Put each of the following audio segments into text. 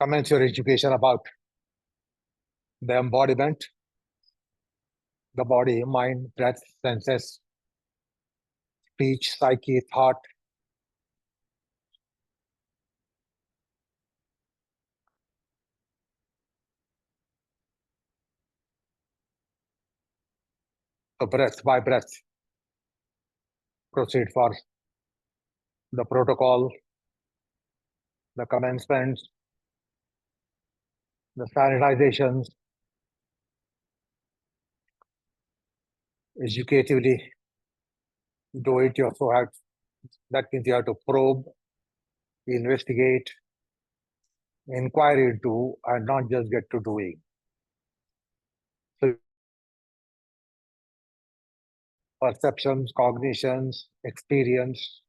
Commence your education about the embodiment, the body, mind, breath, senses, speech, psyche, thought. So breath by breath, proceed for the protocol, the commencements, the sanitizations, educatively do it. You also have, that means you have to probe, investigate, inquire into, and not just get to doing. So perceptions, cognitions, experience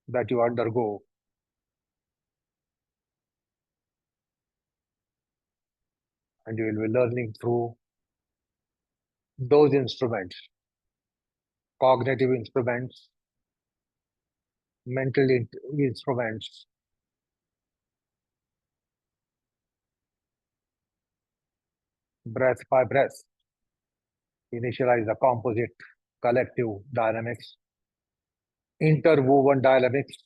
that you undergo. And you will be learning through those instruments, cognitive instruments, mental instruments, breath by breath. Initialize the composite, collective dynamics, interwoven dynamics.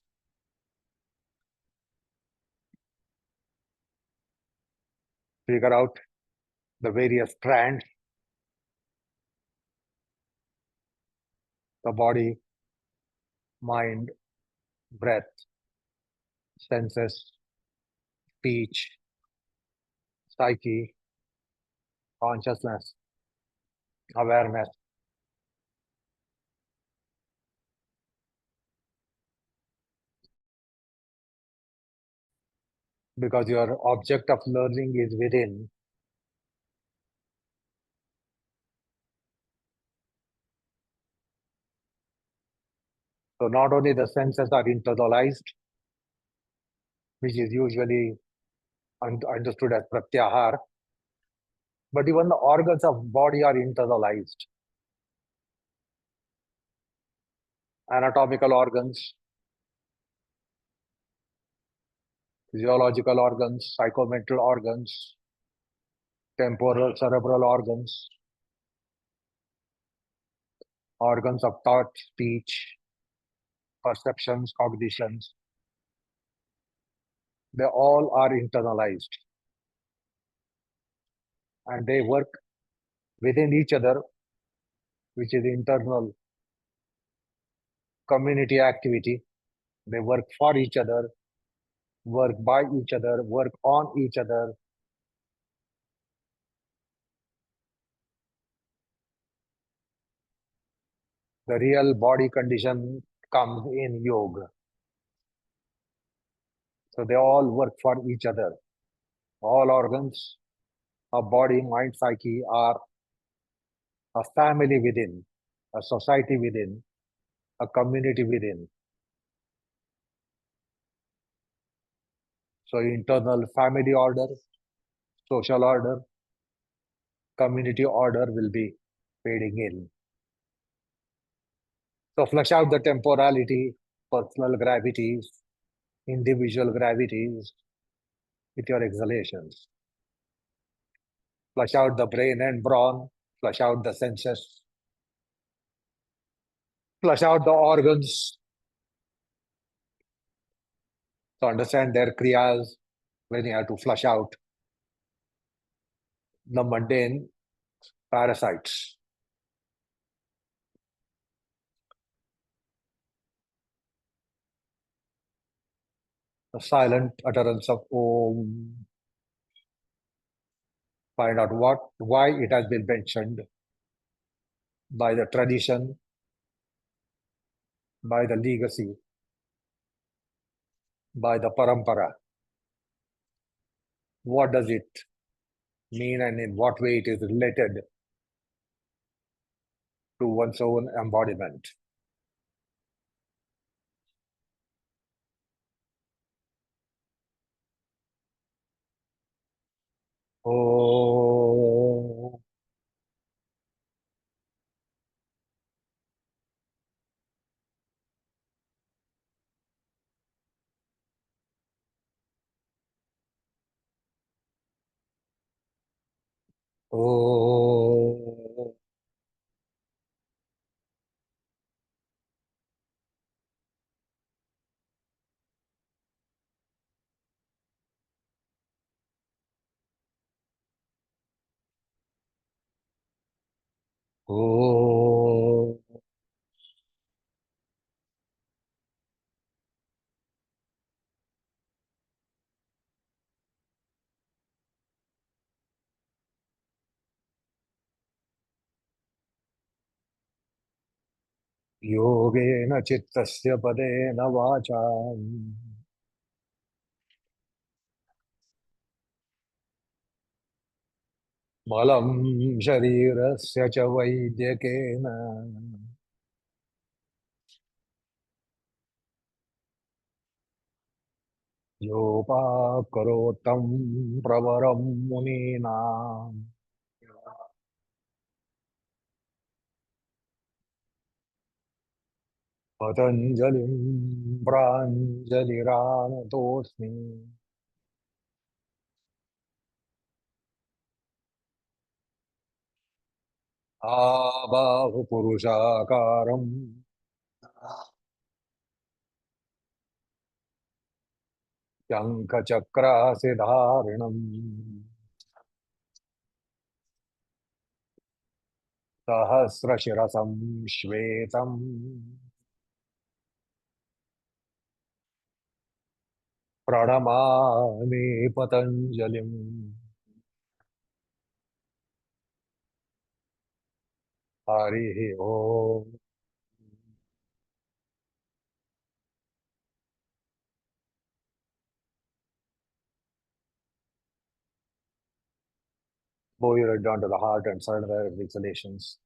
Figure out the various strands, the body, mind, breath, senses, speech, psyche, consciousness, awareness. Because your object of learning is within. So not only the senses are internalized, which is usually understood as pratyahar, but even the organs of body are internalized. Anatomical organs, physiological organs, psychomental organs, temporal cerebral organs, organs of thought, speech, perceptions, cognitions. They all are internalized. And they work within each other, which is internal community activity. They work for each other, work by each other, work on each other. The real body condition comes in yoga. So they all work for each other. All organs of body, mind, psyche are a family within, a society within, a community within. So internal family order, social order, community order will be fading in. So flush out the temporality, personal gravities, individual gravities with your exhalations. Flush out the brain and brawn, flush out the senses, flush out the organs. So understand their kriyas when you have to flush out the mundane parasites. The silent utterance of Om. Find out why it has been mentioned by the tradition, by the legacy, by the parampara. What does it mean and in what way it is related to one's own embodiment? Oh. Oh. Oh. योगेन चित्तस्य पदेन वाचा बलं शरीरस्य च वैद्यकेन योपाकरोत्तं प्रवरं मुनीनाम् पतञ्जलिं प्राञ्जलिरानतोऽस्मि आबाहुपुरुषाकारम् शङ्खचक्रासिधारिणम् सहस्रशिरसं श्वेतम् प्रणमामि पतञ्जलिम् हरिः ओम् bow your head down to the heart and surrender the exhalations.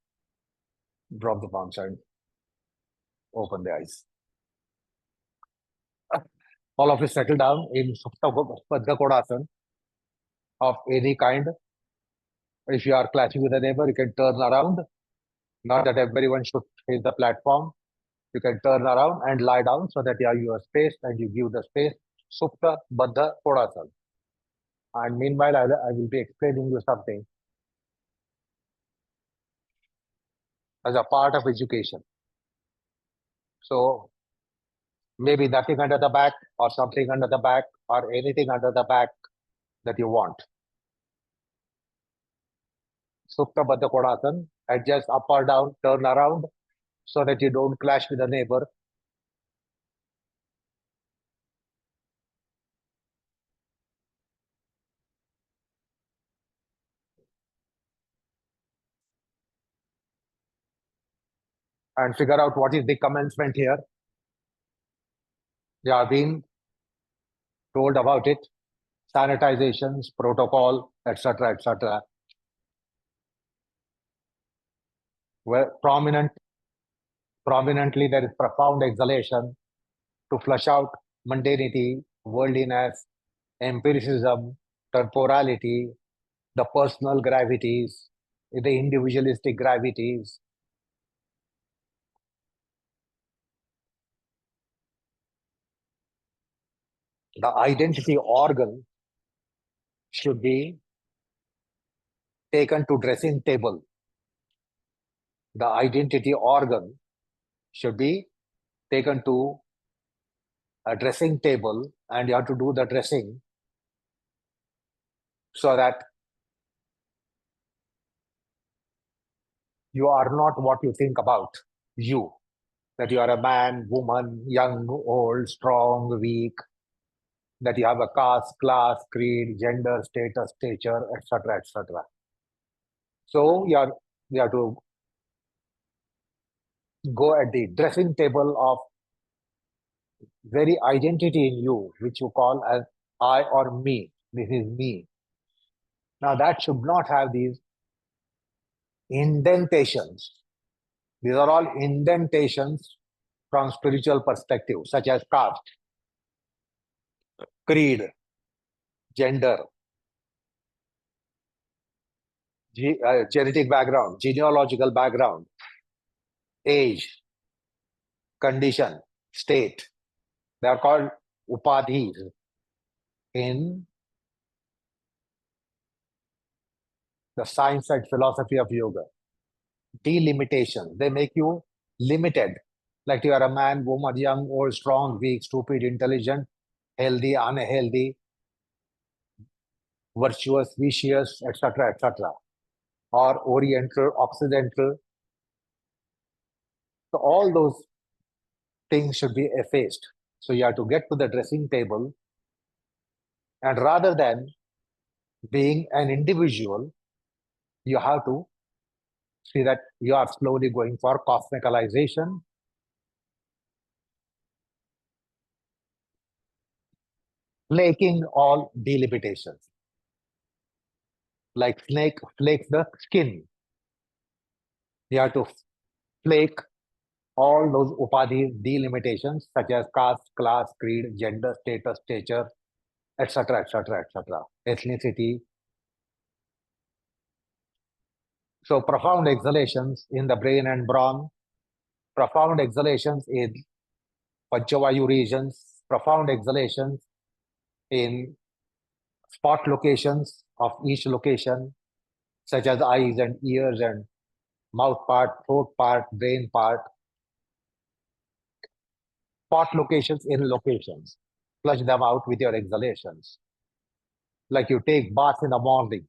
Drop the palms and open the eyes. All of you settle down in Supta Baddha Kodasana of any kind. If you are clashing with a neighbor, you can turn around. Not that everyone should face the platform. You can turn around and lie down so that you have your space and you give the space. Supta Baddha Kodasana. And meanwhile, I will be explaining you something as a part of education. So maybe nothing under the back or something under the back or anything under the back that you want. Supta Baddha Kodasana. Adjust up or down, turn around so that you don't clash with the neighbor. And figure out what is the commencement here. You have been told about it, sanitizations, protocol, etc., etc. Where prominently there is profound exhalation to flush out mundanity, worldliness, empiricism, temporality, the personal gravities, the individualistic gravities. The identity organ should be taken to dressing table. The identity organ should be taken to a dressing table and you have to do the dressing so that you are not what you think about you. That you are a man, woman, young, old, strong, weak, that you have a caste, class, creed, gender, status, stature, etc., etc. So you have to go at the dressing table of very identity in you, which you call as I or me. This is me. Now that should not have these indentations. These are all indentations from spiritual perspective, such as caste, creed, gender, genetic background, genealogical background, age, condition, state. They are called upadhis in the science and philosophy of yoga. Delimitation. They make you limited. Like you are a man, woman, young, old, strong, weak, stupid, intelligent, healthy, unhealthy, virtuous, vicious, etc., etc., or oriental, occidental. So all those things should be effaced. So you have to get to the dressing table, and rather than being an individual, you have to see that you are slowly going for cosmicalization, flaking all delimitations. Like snake flakes the skin. You have to flake all those upadhi delimitations such as caste, class, creed, gender, status, stature, etc., etc., etc., ethnicity. So profound exhalations in the brain and brawn, profound exhalations in Panchavayu regions, profound exhalations in spot locations of each location, such as eyes and ears and mouth part, throat part, brain part, spot locations in locations. Flush them out with your exhalations. Like you take bath in the mornings.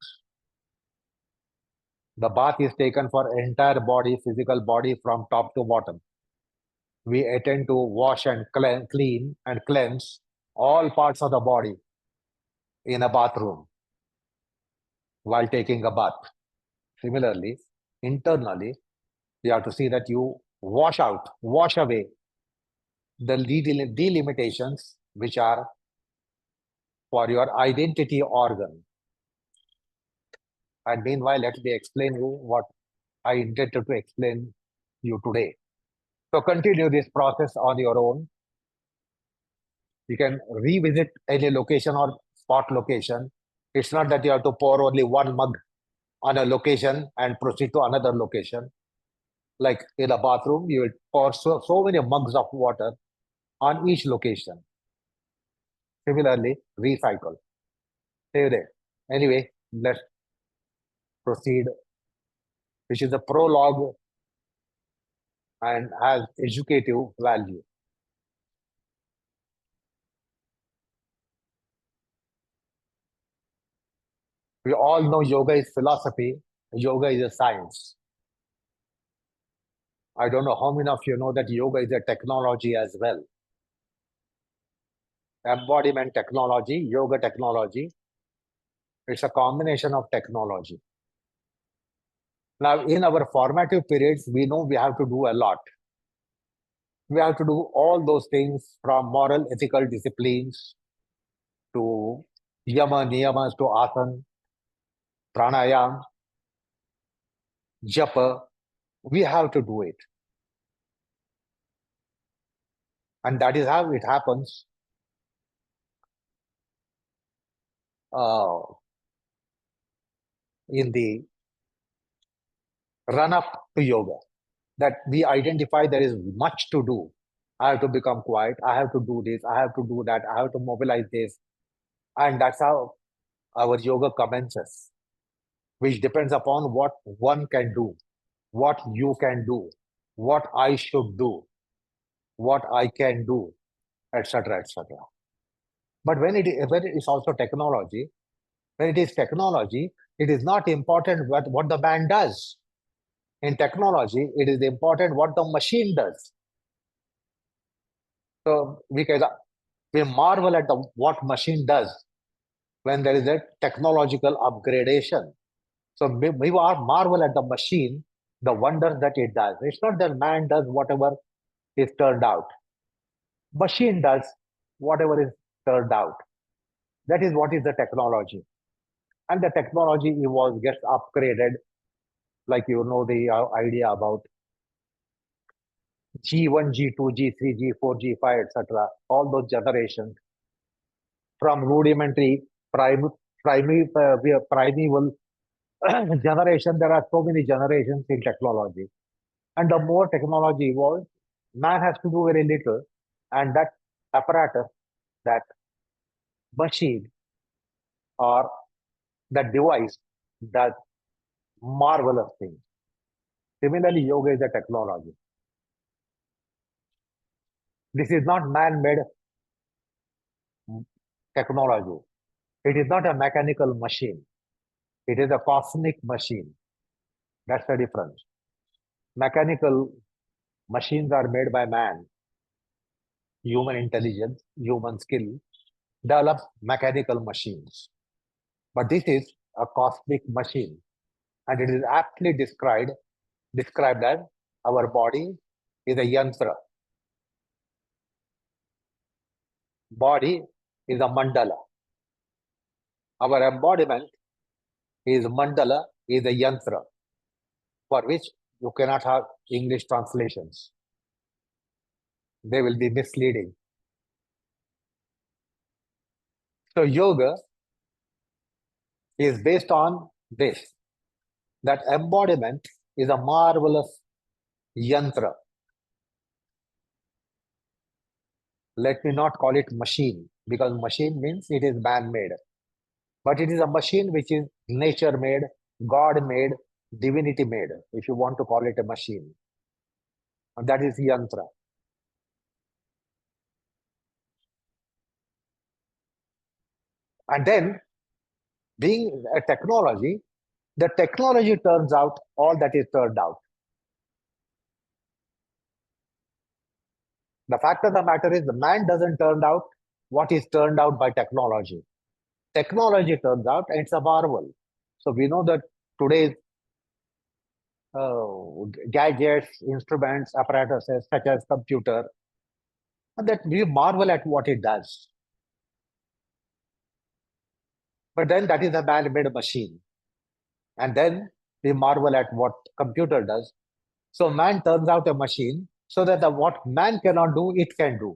The bath is taken for entire body, physical body from top to bottom. We attend to wash and clean and cleanse all parts of the body in a bathroom while taking a bath. Similarly, internally, you have to see that you wash out, wash away the delimitations which are for your identity organ. And meanwhile, let me explain you what I intended to explain you today. So continue this process on your own. You can revisit any location or spot location. It's not that you have to pour only one mug on a location and proceed to another location. Like in a bathroom, you will pour so many mugs of water on each location. Similarly, recycle. Stay there. Anyway, let's proceed, which is a prologue and has educative value. We all know yoga is philosophy, yoga is a science. I don't know how many of you know that yoga is a technology as well. Embodiment technology, yoga technology. It's a combination of technology. Now, in our formative periods, we know we have to do a lot. We have to do all those things from moral, ethical disciplines to yama, niyamas, to asana, pranayam, japa. We have to do it. And that is how it happens. In the run up to yoga, that we identify there is much to do. I have to become quiet. I have to do this. I have to do that. I have to mobilize this. And that's how our yoga commences, which depends upon what one can do, what you can do, what I should do, what I can do, etc., etc. But when it is also technology, when it is technology, it is not important what the man does. In technology, it is important what the machine does. So we marvel at what machine does when there is a technological upgradation. So we marvel at the machine, the wonders that it does. It's not that man does whatever is turned out. Machine does whatever is turned out. That is what is the technology. And the technology evolves, gets upgraded, like you know the idea about G1, G2, G3, G4, G5, etc. All those generations from rudimentary, primeval generation. There are so many generations in technology. And the more technology evolves, man has to do very little. And that apparatus, that machine, or that device does marvelous thing. Similarly, yoga is a technology. This is not man-made technology. It is not a mechanical machine. It is a cosmic machine. That's the difference. Mechanical machines are made by man, human intelligence, human skill, develop mechanical machines. But this is a cosmic machine, and it is aptly described as our body is a yantra. Body is a mandala. Our embodiment is mandala, is a yantra, for which you cannot have English translations. They will be misleading. So yoga is based on this, that embodiment is a marvelous yantra. Let me not call it machine, because machine means it is man-made. But it is a machine which is nature-made, God-made, divinity-made, if you want to call it a machine. And that is yantra. And then, being a technology, the technology turns out all that is turned out. The fact of the matter is, the man doesn't turn out what is turned out by technology. Technology turns out, and it's a marvel. So we know that today's gadgets, instruments, apparatuses such as computer, that we marvel at what it does. But then that is a man-made machine. And then we marvel at what computer does. So man turns out a machine so that what man cannot do, it can do.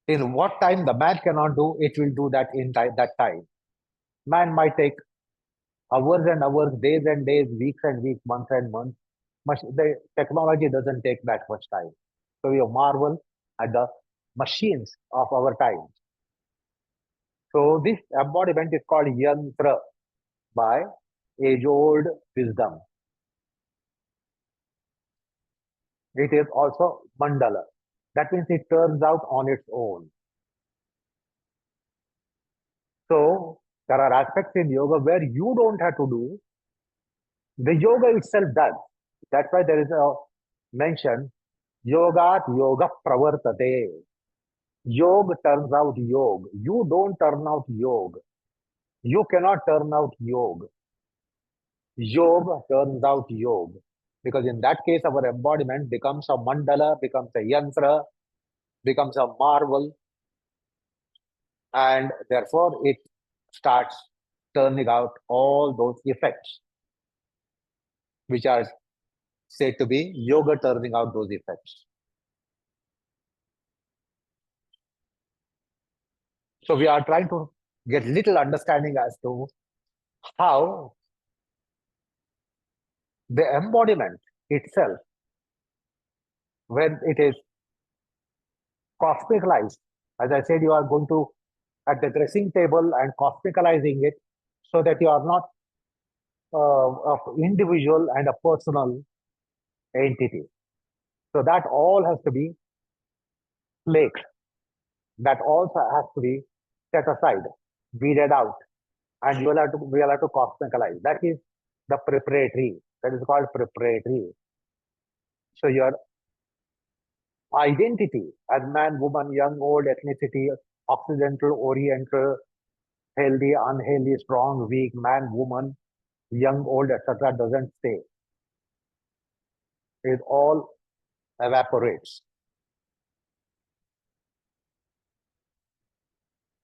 In what time the man cannot do, it will do that in that time. Man might take hours and hours, days and days, weeks and weeks, months and months. The technology doesn't take that much time. So we marvel at the machines of our time. So this embodiment is called yantra by age-old wisdom. It is also mandala. That means it turns out on its own. So there are aspects in yoga where you don't have to do, the yoga itself does. That's why there is a mention, yoga pravartate. Yoga turns out yoga. You don't turn out yoga. You cannot turn out yoga. Yoga turns out yoga. Because in that case, our embodiment becomes a mandala, becomes a yantra, becomes a marvel, and therefore it starts turning out all those effects, which are said to be yoga turning out those effects. So we are trying to get little understanding as to how the embodiment itself, when it is cosmicalized, as I said, you are going to at the dressing table and cosmicalizing it so that you are not of individual and a personal entity. So that all has to be flaked. That also has to be set aside, weeded out, and you will have to cosmicalize. That is the preparatory. That is called preparatory. So your identity as man, woman, young, old, ethnicity, Occidental, Oriental, healthy, unhealthy, strong, weak, man, woman, young, old, etc. doesn't stay. It all evaporates.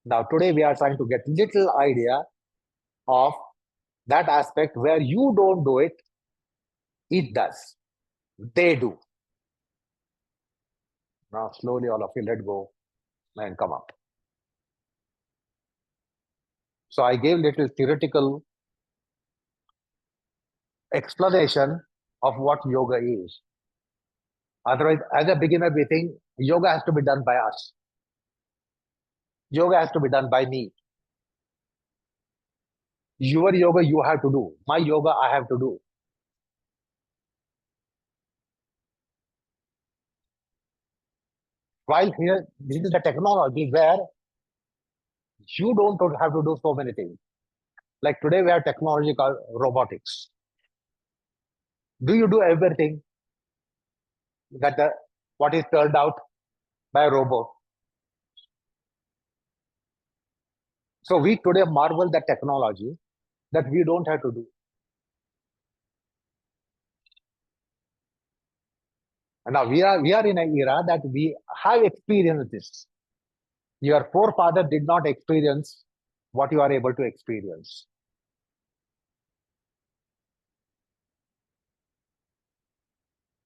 Now today we are trying to get little idea of that aspect where you don't do it, it does. They do. Now slowly all of you let go and come up. So I gave little theoretical explanation of what yoga is. Otherwise, as a beginner, we think yoga has to be done by us. Yoga has to be done by me. Your yoga you have to do. My yoga I have to do. While here, this is the technology where you don't have to do so many things. Like today, we have technology called robotics. Do you do everything that what is turned out by a robot? So we today marvel that technology that we don't have to do. And now we are in an era that we have experienced this. Your forefather did not experience what you are able to experience.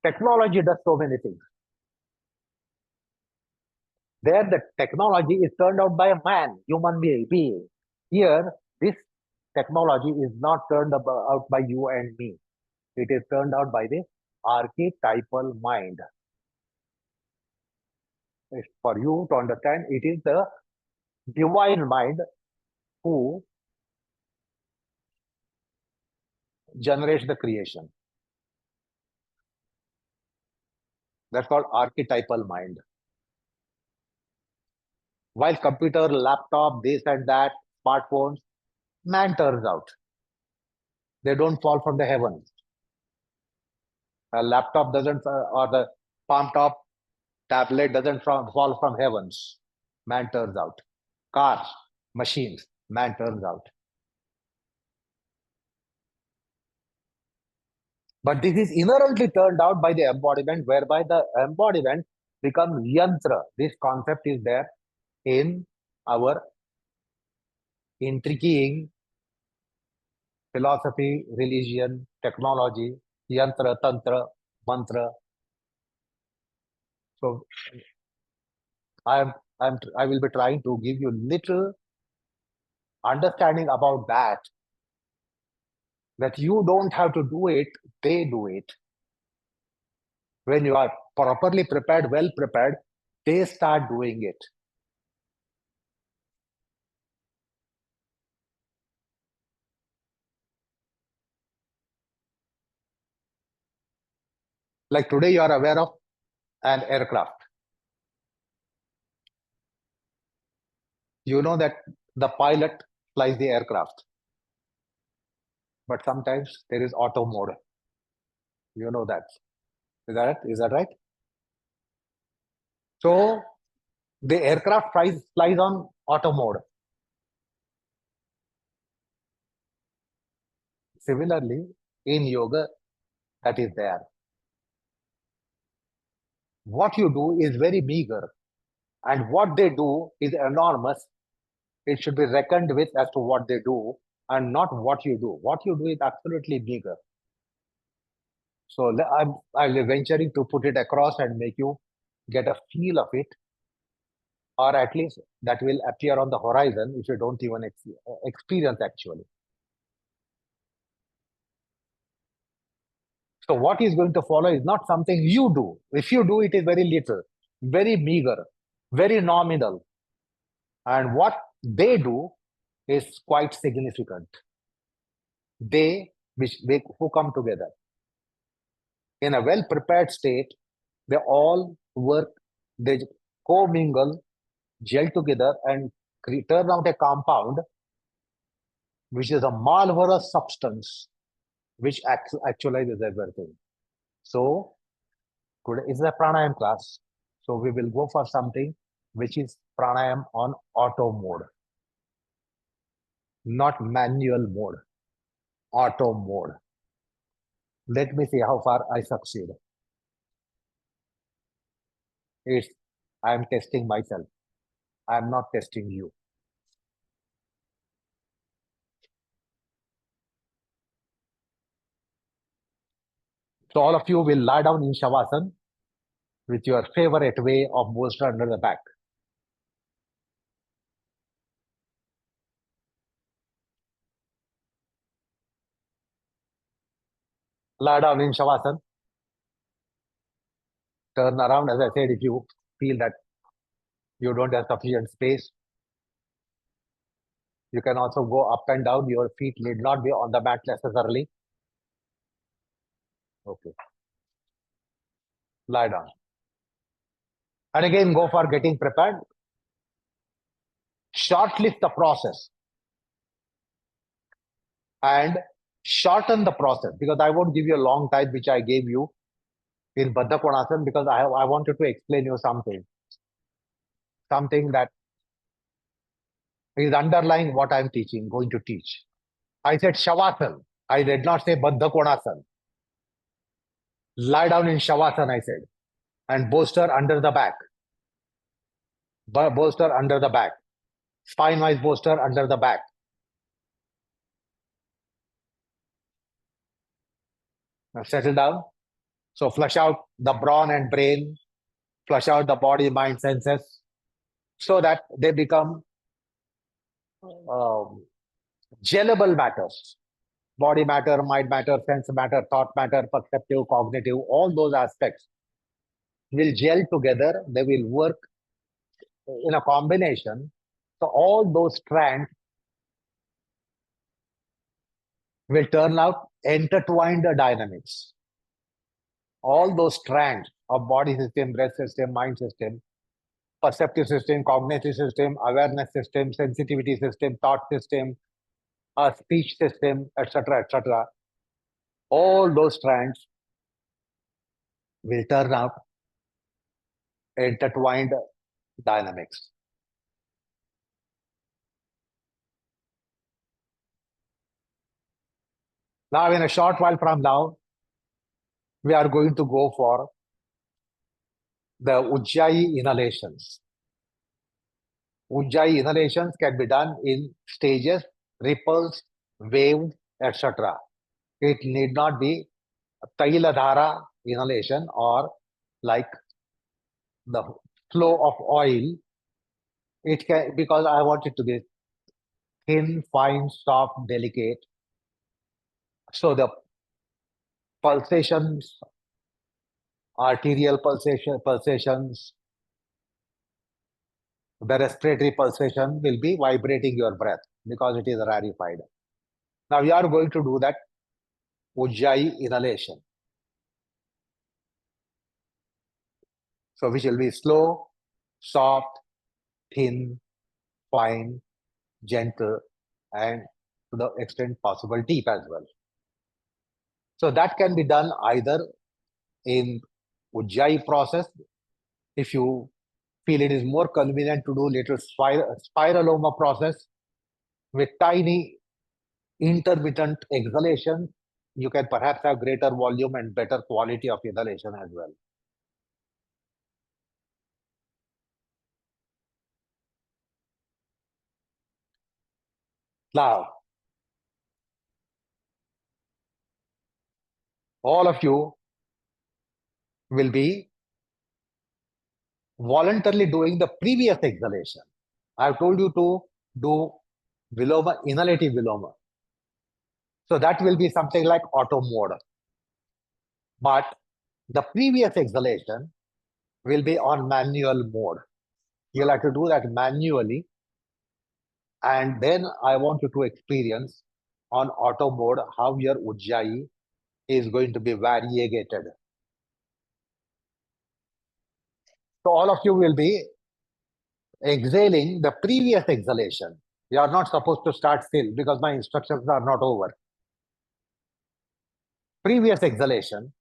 Technology does so many things. There, the technology is turned out by a man, human being. Here, this technology is not turned out by you and me. It is turned out by the archetypal mind. For you to understand, it is the divine mind who generates the creation. That's called archetypal mind. While computer, laptop, this and that, smartphones, man turns out. They don't fall from the heavens. A laptop doesn't, or the palm top tablet doesn't fall from heavens. Man turns out. Cars, machines, man turns out. But this is inherently turned out by the embodiment, whereby the embodiment becomes yantra. This concept is there in our intriguing philosophy, religion, technology, yantra, tantra, mantra. So I will be trying to give you little understanding about that you don't have to do it, they do it. When you are properly prepared, well prepared, they start doing it. Like today, you are aware of an aircraft. You know that the pilot flies the aircraft, but sometimes there is auto mode. You know that. Is that right? So the aircraft flies on auto mode. Similarly, in yoga, that is there. What you do is very meager, and what they do is enormous. It should be reckoned with as to what they do and not what you do. What you do is absolutely meager. So I'll be venturing to put it across and make you get a feel of it, or at least that will appear on the horizon if you don't even experience actually. So what is going to follow is not something you do. If you do, it is very little, very meager, very nominal. And what they do is quite significant. They who come together in a well prepared state, they all work, they co-mingle, gel together, and turn out a compound which is a marvelous substance which actualizes everything. So today is a pranayam class. So we will go for something which is pranayam on auto mode, not manual mode, auto mode. Let me see how far I succeed. It's I am testing myself. I am not testing you. So all of you will lie down in Shavasana with your favorite way of bolster under the back. Lie down in Shavasana. Turn around, as I said, if you feel that you don't have sufficient space. You can also go up and down. Your feet need not be on the mat necessarily. Okay. Lie down. And again, go for getting prepared. Shortlist the process and shorten the process, because I won't give you a long time which I gave you in Baddha Konasana, because I wanted to explain you something that is underlying what I'm going to teach. I said Shavasana. I did not say Baddha Konasana. Lie down in Shavasana, I said, and bolster under the back. Bolster under the back. Spine-wise bolster under the back. Now settle down. So flush out the brawn and brain, flush out the body, mind, senses, so that they become gellable matters. Body matter, mind matter, sense matter, thought matter, perceptive, cognitive, all those aspects will gel together. They will work in a combination. So all those strands will turn out intertwined dynamics. All those strands of body system, breath system, mind system, perceptive system, cognitive system, awareness system, sensitivity system, thought system, speech system, etc., etc. All those strands will turn out intertwined dynamics. Now, in a short while from now, we are going to go for the Ujjayi inhalations. Ujjayi inhalations can be done in stages, ripples, waves, etc. It need not be Tailadhara inhalation or like the flow of oil. It can, because I want it to be thin, fine, soft, delicate. So the pulsations, arterial pulsations, the respiratory pulsation will be vibrating your breath because it is rarefied. Now we are going to do that Ujjayi inhalation. So which will be slow, soft, thin, fine, gentle, and to the extent possible deep as well. So that can be done either in Ujjayi process. If you feel it is more convenient to do little spiraloma process with tiny intermittent exhalation, you can perhaps have greater volume and better quality of inhalation as well. Now, all of you will be voluntarily doing the previous exhalation. I've told you to do Viloma, inhalative Viloma. So that will be something like auto mode. But the previous exhalation will be on manual mode. You'll have to do that manually. And then I want you to experience on auto mode how your Ujjayi is going to be variegated. So all of you will be exhaling the previous exhalation. You are not supposed to start still because my instructions are not over. Previous exhalation,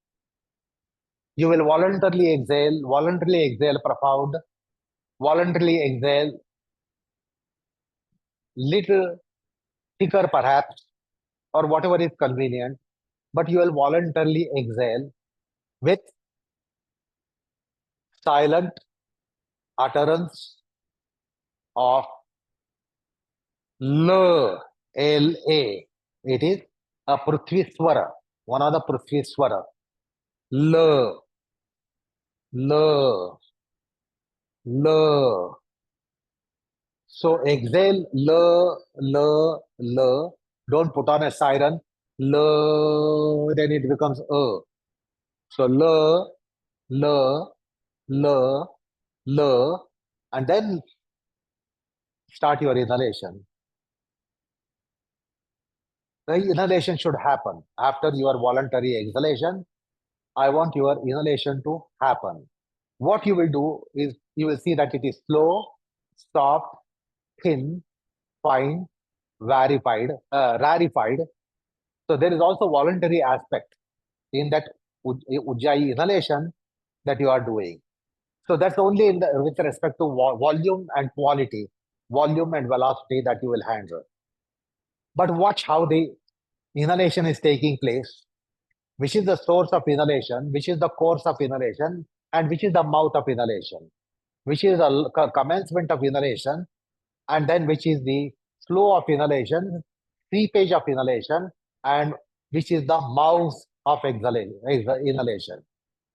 you will voluntarily exhale profound, voluntarily exhale little thicker perhaps, or whatever is convenient, but you will voluntarily exhale with silent utterance of L, L-A. It is a Prithvi Swara, one of the Prithvi Swara. L, L, L. So exhale L, L, L. Don't put on a siren. L, then it becomes A. So L, L, L, L, and then start your inhalation. The inhalation should happen. After your voluntary exhalation, I want your inhalation to happen. What you will do is you will see that it is slow, soft, thin, fine, rarefied. So there is also voluntary aspect in that ujjayi inhalation that you are doing. So that's only with respect to volume and quality, volume and velocity that you will handle. But watch how the inhalation is taking place, which is the source of inhalation, which is the course of inhalation, and which is the mouth of inhalation, which is the commencement of inhalation, and then which is the flow of inhalation, seepage of inhalation, and which is the mouth of inhalation,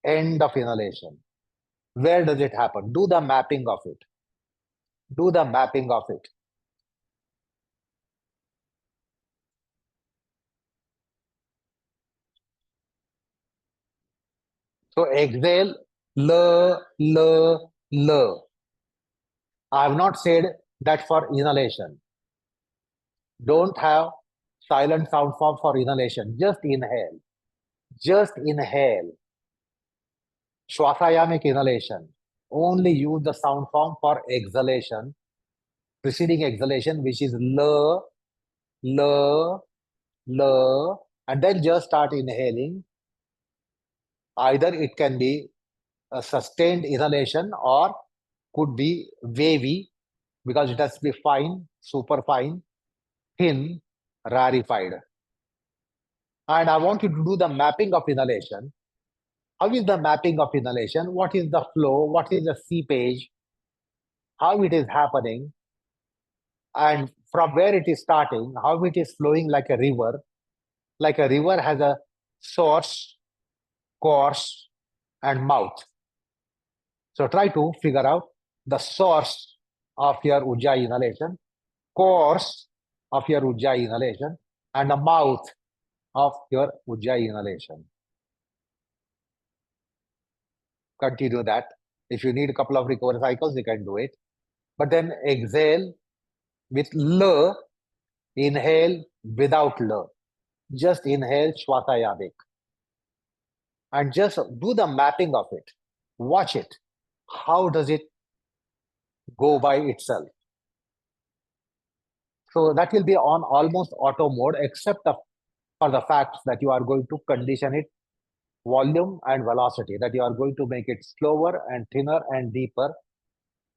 end of inhalation. Where does it happen? Do the mapping of it. Do the mapping of it. So exhale, l. I have not said that for inhalation. Don't have silent sound form for inhalation. Just inhale. Just inhale. Shwasayamic inhalation. Only use the sound form for exhalation, preceding exhalation, which is l, and then just start inhaling. Either it can be a sustained inhalation or could be wavy because it has to be fine, super fine, thin, rarefied. And I want you to do the mapping of inhalation. How is the mapping of inhalation? What is the flow? What is the seepage? How it is happening? And from where it is starting, how it is flowing like a river. Like a river has a source, course, and mouth. So try to figure out the source of your ujjayi inhalation, course of your ujjayi inhalation, and the mouth of your ujjayi inhalation. Continue that. If you need a couple of recovery cycles, you can do it. But then exhale with L, inhale without L. Just inhale Shwasayamik. And just do the mapping of it. Watch it. How does it go by itself? So that will be on almost auto mode, except for the fact that you are going to condition it volume and velocity, that you are going to make it slower and thinner and deeper.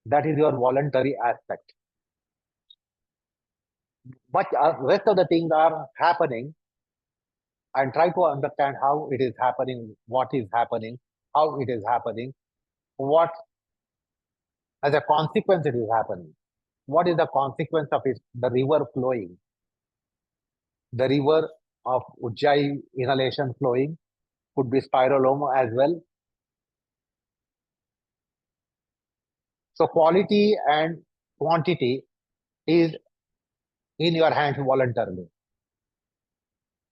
That is your voluntary aspect. But rest of the things are happening, and try to understand how it is happening, what is happening, how it is happening, what as a consequence it is happening. What is the consequence of it? The river flowing, the river of Ujjayi inhalation flowing, could be spiraloma as well. So quality and quantity is in your hands voluntarily.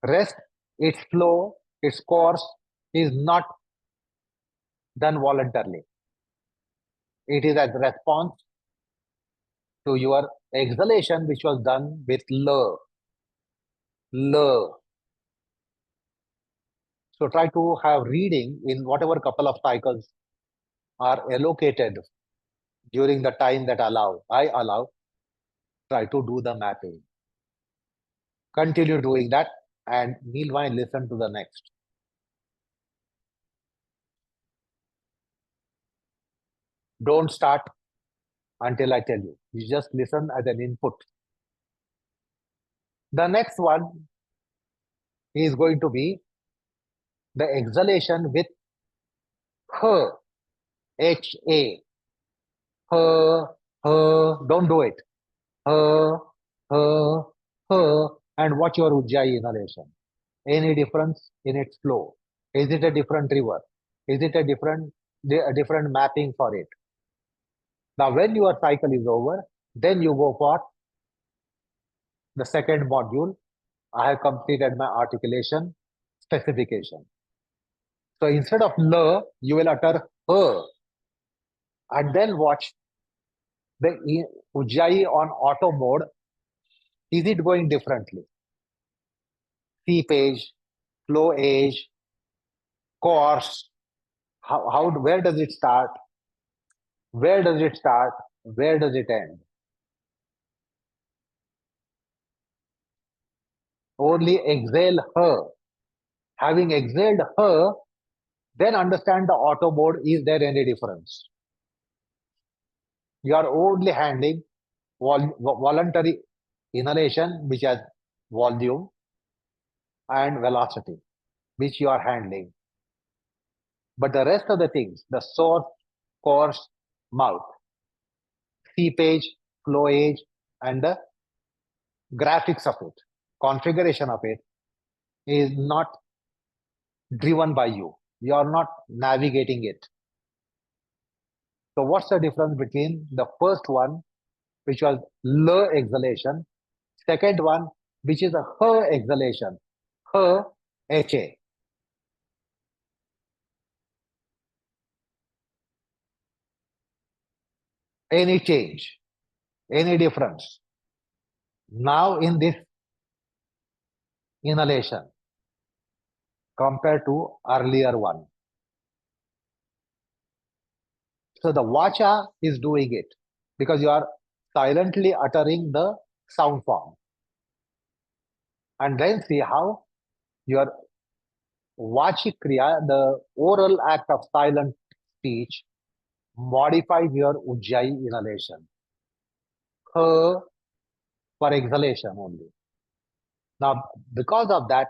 Rest, its flow, its course is not done voluntarily. It is as a response to your exhalation, which was done with L. L. So try to have reading in whatever couple of cycles are allocated during the time that I allow. Try to do the mapping. Continue doing that, and meanwhile listen to the next. Don't start until I tell you. You just listen as an input. The next one is going to be the exhalation with H, H-A. Don't do it. H, H, H, and watch your Ujjayi inhalation. Any difference in its flow? Is it a different river? Is it a different mapping for it? Now, when your cycle is over, then you go for the second module. I have completed my articulation specification. So instead of L, you will utter H, and then watch the Ujjayi on auto mode. Is it going differently? seepage, flowage, course. Where does it start? Where does it start? Where does it end? Only exhale her. Having exhaled her, then understand the auto mode. Is there any difference? You are only handling voluntary inhalation, which has volume, and velocity, which you are handling. But the rest of the things, the source, course, mouth, seepage, flowage, and the graphics of it, configuration of it, is not driven by you. You are not navigating it. So what's the difference between the first one, which was low exhalation, second one, which is a her exhalation, her HA? Any change, any difference? Now in this inhalation compared to earlier one. So the vacha is doing it because you are silently uttering the sound form. And then see how your vachik kriya, the oral act of silent speech, modifies your ujjayi inhalation. Her for exhalation only. Now, because of that,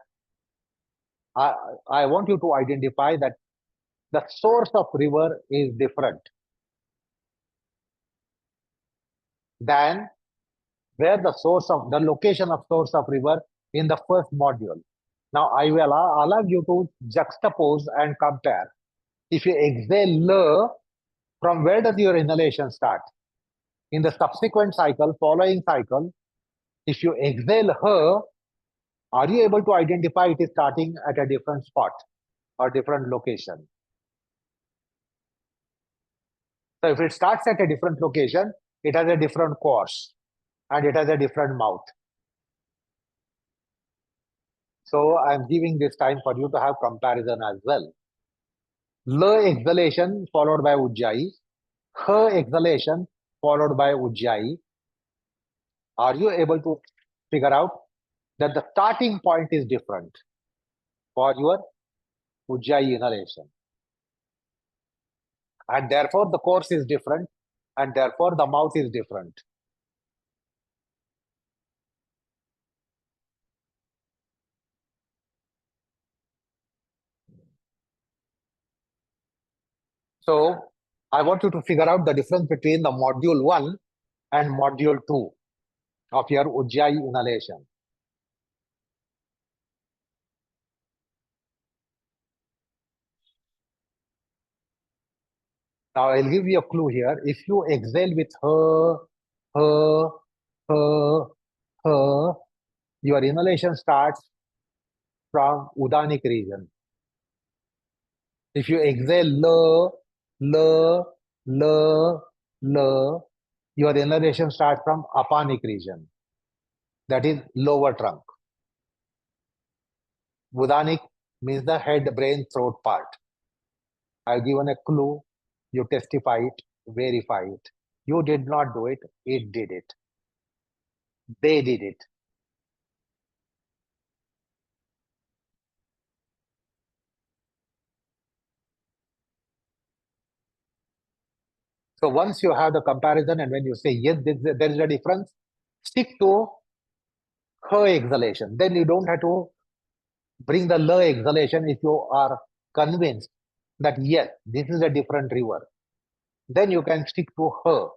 I want you to identify that the source of river is different than where the source of the location of source of river in the first module. Now I will allow you to juxtapose and compare. If you exhale L, from where does your inhalation start? In the subsequent cycle, following cycle, if you exhale her, are you able to identify it is starting at a different spot or different location? So if it starts at a different location, it has a different course and it has a different mouth. So I'm giving this time for you to have comparison as well. L exhalation followed by ujjayi, her exhalation followed by ujjayi. Are you able to figure out that the starting point is different for your ujjayi inhalation? And therefore the course is different and therefore the mouth is different. So I want you to figure out the difference between the module 1 and module 2 of your ujjayi inhalation. Now I'll give you a clue here. If you exhale with her, her, your inhalation starts from udanic region. If you exhale your inhalation starts from apanic region. That is lower trunk. Udanic means the head, brain, throat part. I've given a clue. You testify it, verify it. You did not do it, it did it. They did it. So once you have the comparison and when you say, yes, there is a difference, stick to her exhalation. Then you don't have to bring the la exhalation if you are convinced that, yes, this is a different river. Then you can stick to her.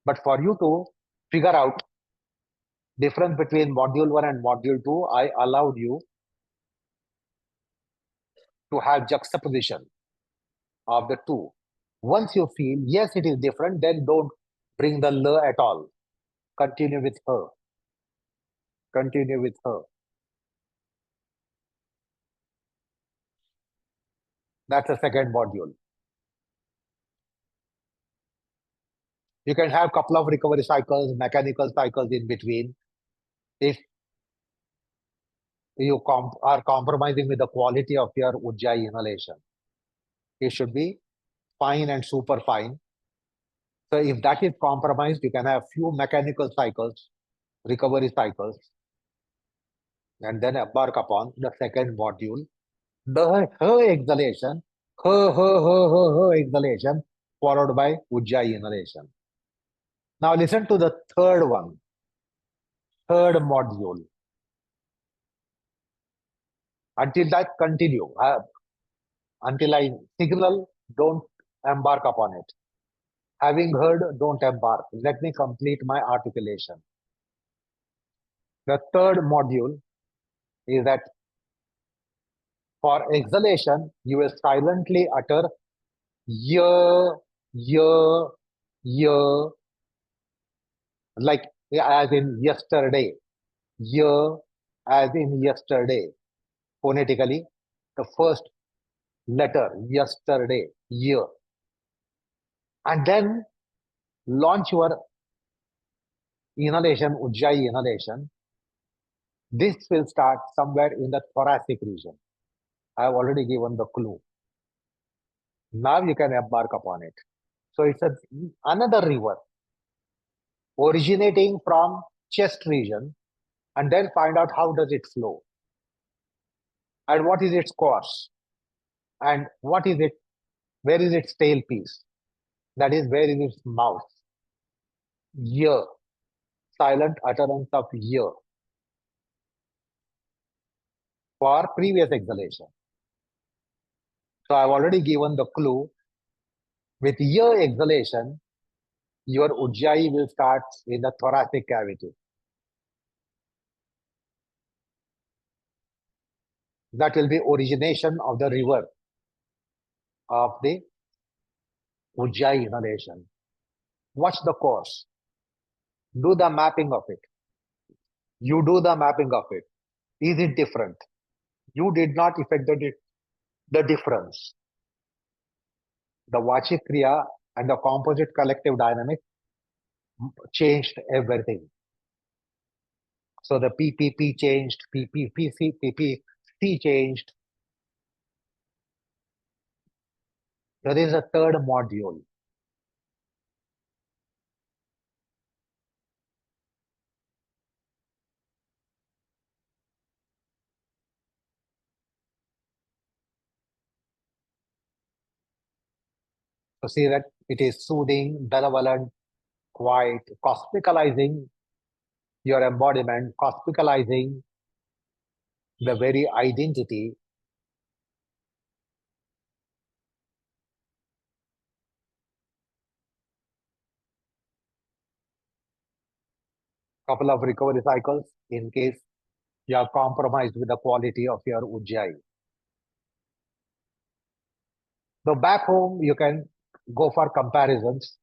But for you to figure out difference between module 1 and module 2, I allowed you to have juxtaposition of the two. Once you feel, yes, it is different, then don't bring the la at all. Continue with her. Continue with her. That's the second module. You can have a couple of recovery cycles, mechanical cycles in between. If you are compromising with the quality of your Ujjayi inhalation. It should be fine and super fine. So if that is compromised, you can have few mechanical cycles, recovery cycles, and then embark upon the second module, the exhalation, exhalation, followed by Ujjayi inhalation. Now listen to the third one, third module. Until that, continue. Until I signal, don't embark upon it. Having heard, don't embark. Let me complete my articulation. The third module is that for exhalation, you will silently utter yeah, yeah, yeah, like as in yesterday, yeah, as in yesterday. Phonetically, the first letter, yesterday, year. And then launch your inhalation, Ujjayi inhalation. This will start somewhere in the thoracic region. I have already given the clue. Now you can embark upon it. So it's another river originating from chest region, and then find out how does it flow and what is its course and what is it, where is its tailpiece, that is where is its mouth. Year, silent utterance of year for previous exhalation. So I've already given the clue. With year exhalation, your Ujjayi will start in the thoracic cavity. That will be origination of the river of the Ujjayi inhalation. Watch the course. Do the mapping of it. You do the mapping of it. Is it different? You did not effect the difference. The Vachik Kriya and the composite collective dynamic changed everything. So the PPP changed, PPC changed. There is a third module. So see that it is soothing, benevolent, quiet, cospicalizing your embodiment, cospicalizing the very identity. Couple of recovery cycles in case you are compromised with the quality of your Ujjayi. So back home, you can go for comparisons,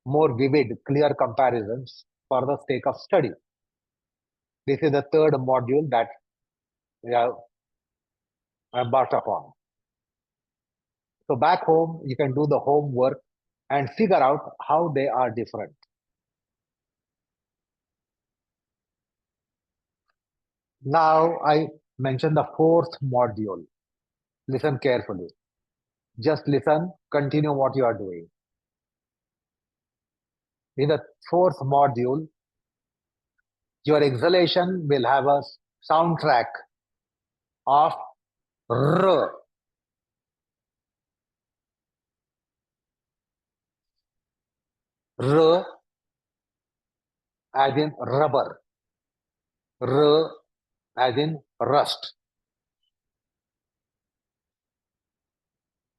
more vivid, clear comparisons for the sake of study. This is the third module that we have embarked upon. So back home, you can do the homework and figure out how they are different. Now I mentioned the fourth module. Listen carefully. Just listen, continue what you are doing. In the fourth module, your exhalation will have a soundtrack of R. R as in rubber. R as in rust.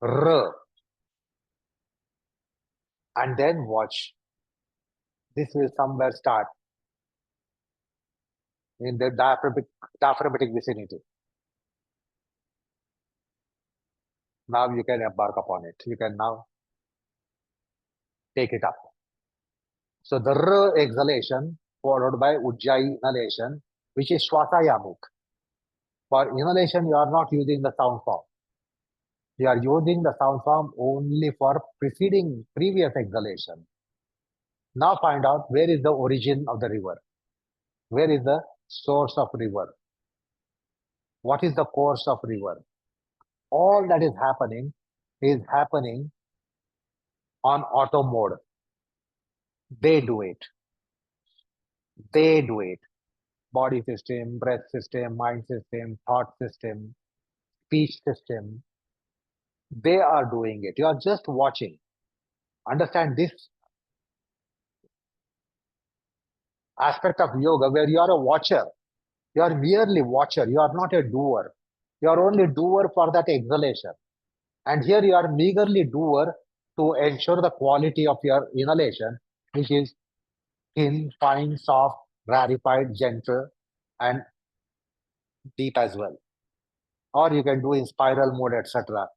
R. And then watch. This will somewhere start in the diaphragmatic vicinity. Now you can embark upon it. You can now take it up. So the R exhalation followed by Ujjayi inhalation, which is Shwasayamik. For inhalation, you are not using the sound form. You are using the sound form only for previous exhalation. Now find out where is the origin of the river. Where is the source of river? What is the course of river? All that is happening on auto mode. They do it. They do it. Body system, breath system, mind system, thought system, speech system. They are doing it. You are just watching. Understand this aspect of yoga where you are a watcher. You are merely watcher. You are not a doer. You are only doer for that exhalation. And here you are meagerly doer to ensure the quality of your inhalation, which is thin, fine, soft, rarefied, gentle, and deep as well. Or you can do in spiral mode, etc.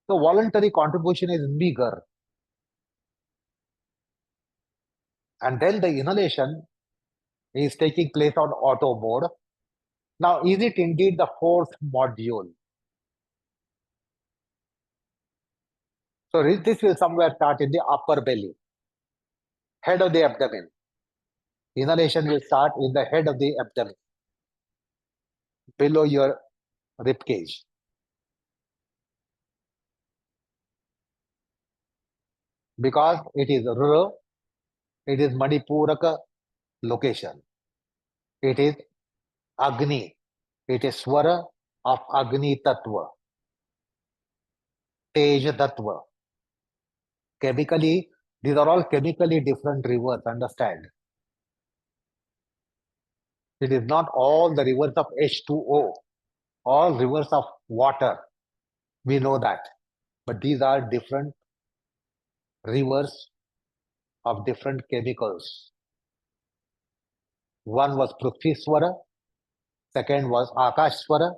So voluntary contribution is meager. And then the inhalation is taking place on auto mode. Now, is it indeed the fourth module? So this will somewhere start in the upper belly, head of the abdomen. Inhalation will start in the head of the abdomen, below your rib cage. Because it is it is Manipuraka location. It is Agni. It is Swara of Agni Tattva, Tej Tattva. Chemically, these are all chemically different rivers, understand? It is not all the rivers of H2O, all rivers of water. We know that. But these are different rivers of different chemicals. One was Prithvi Swara, second was Akash Swara,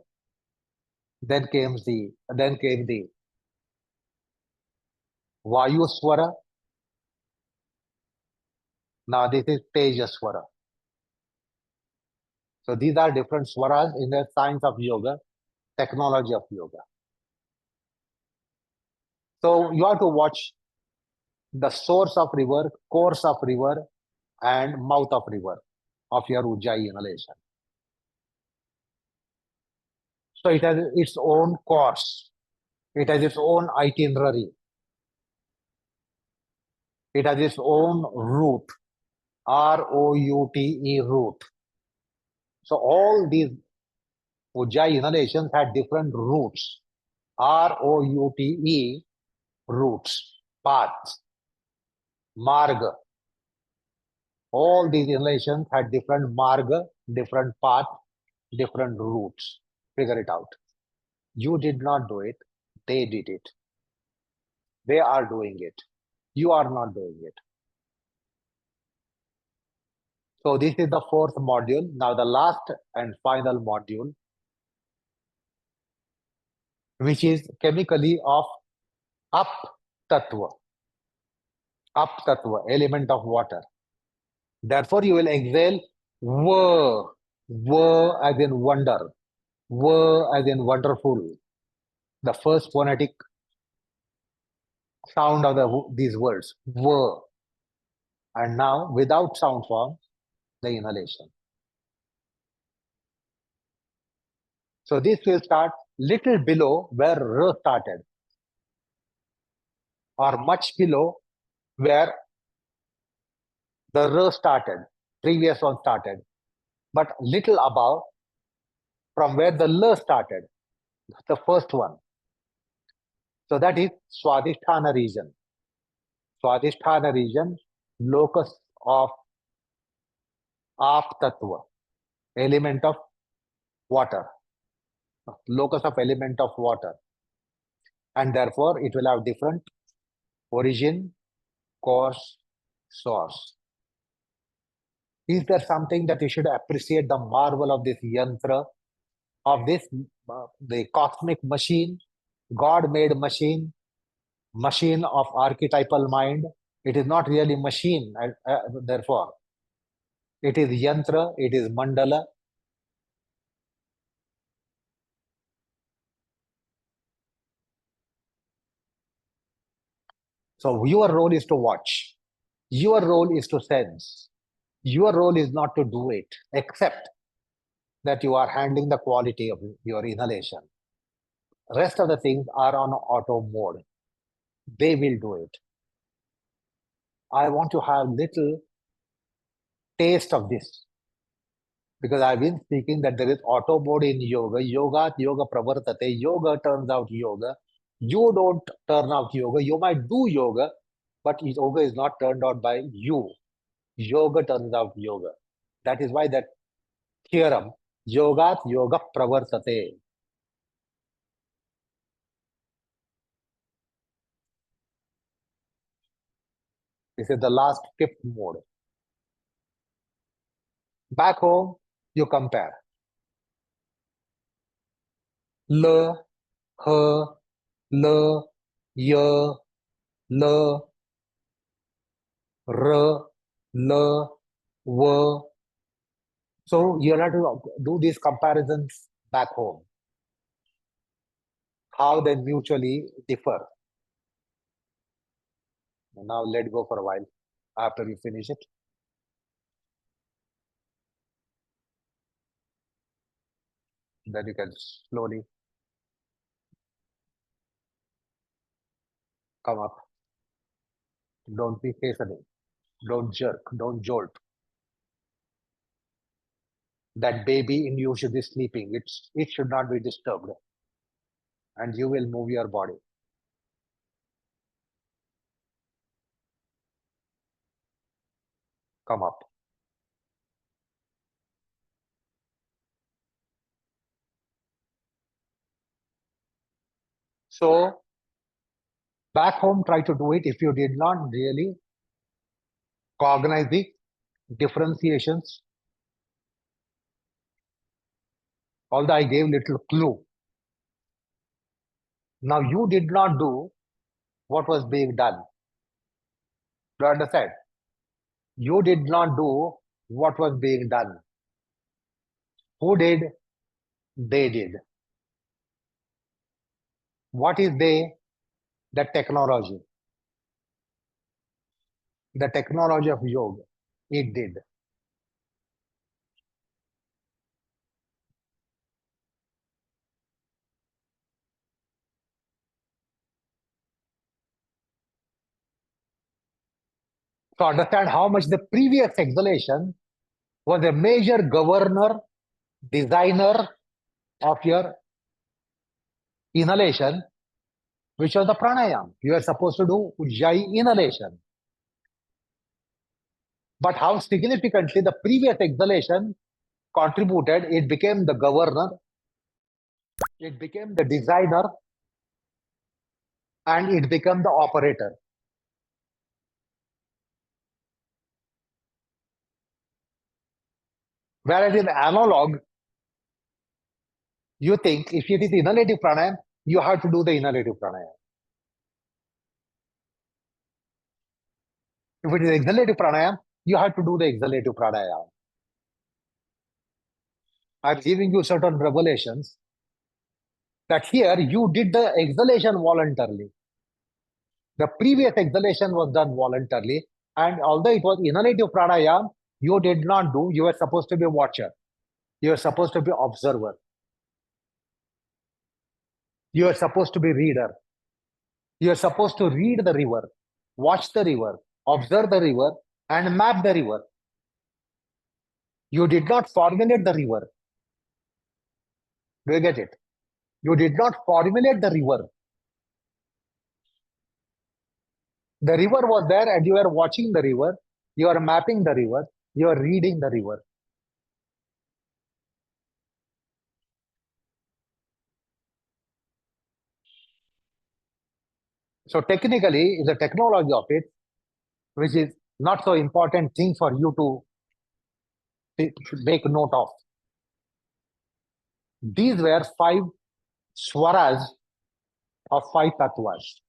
then came the Vayu Swara. Now this is Tejaswara. So these are different swaras in the science of yoga, technology of yoga. So you have to watch the source of river, course of river, and mouth of river of your Ujjayi inhalation. So it has its own course. It has its own itinerary. It has its own route, route, route. So all these Ujjayi inhalations had different routes, route, routes, paths, marga. All these inhalations had different marga, different path, different routes. Figure it out. You did not do it. They did it. They are doing it. You are not doing it. So this is the fourth module. Now the last and final module, which is chemically of up tattva. Up tattva, element of water. Therefore, you will exhale as in wonder, as in wonderful. The first phonetic sound of these words, and now without sound form, the inhalation. So this will start little below where R started, or much below where the R started, previous one started, but little above from where the L started, the first one. So that is Swadhisthana region. Swadhisthana region, locus of Aap Tattva, element of water, locus of element of water. And therefore, it will have different origin, course, source. Is there something that you should appreciate the marvel of this yantra, of this, the cosmic machine, God-made machine, machine of archetypal mind? It is not really machine, therefore. It is yantra, it is mandala. So your role is to watch. Your role is to sense. Your role is not to do it, except that you are handling the quality of your inhalation. Rest of the things are on auto mode. They will do it. I want to have little taste of this because I've been speaking that there is auto mode in yoga. Yoga, yoga pravartate. Yoga turns out yoga. You don't turn out yoga. You might do yoga, but yoga is not turned out by you. Yoga turns out yoga. That is why that theorem, yogat yoga pravartate. This is the last fifth mode. Back home, you compare. L, H, L, Y, L, R, L, W. So you have to do these comparisons back home. How they mutually differ. Now let go for a while after you finish it. Then you can slowly come up. Don't be hastening. Don't jerk. Don't jolt. That baby in you should be sleeping. It should not be disturbed. And you will move your body. Come up. So back home, try to do it. If you did not really cognize the differentiations, although I gave little clue. Now you did not do what was being done. Do you understand? You did not do what was being done. Who did? They did. What is they? The technology. The technology of yoga. It did. So understand how much the previous exhalation was a major governor, designer of your inhalation, which was the pranayam. You are supposed to do ujjayi inhalation. But how significantly the previous exhalation contributed, it became the governor, it became the designer, and it became the operator. Whereas in analog, you think if it is inhalative pranayam, you have to do the inhalative pranayam. If it is exhalative pranayam, you have to do the exhalative pranayam. I'm giving you certain revelations that here you did the exhalation voluntarily. The previous exhalation was done voluntarily, and although it was inhalative pranayam, you did not do. You were supposed to be a watcher. You are supposed to be observer. You are supposed to be reader. You are supposed to read the river, watch the river, observe the river, and map the river. You did not formulate the river. Do you get it? You did not formulate the river. The river was there and you are watching the river. You are mapping the river. You are reading the river. So technically, the technology of it, which is not so important thing for you to make note of. These were 5 swaras of 5 tattvas.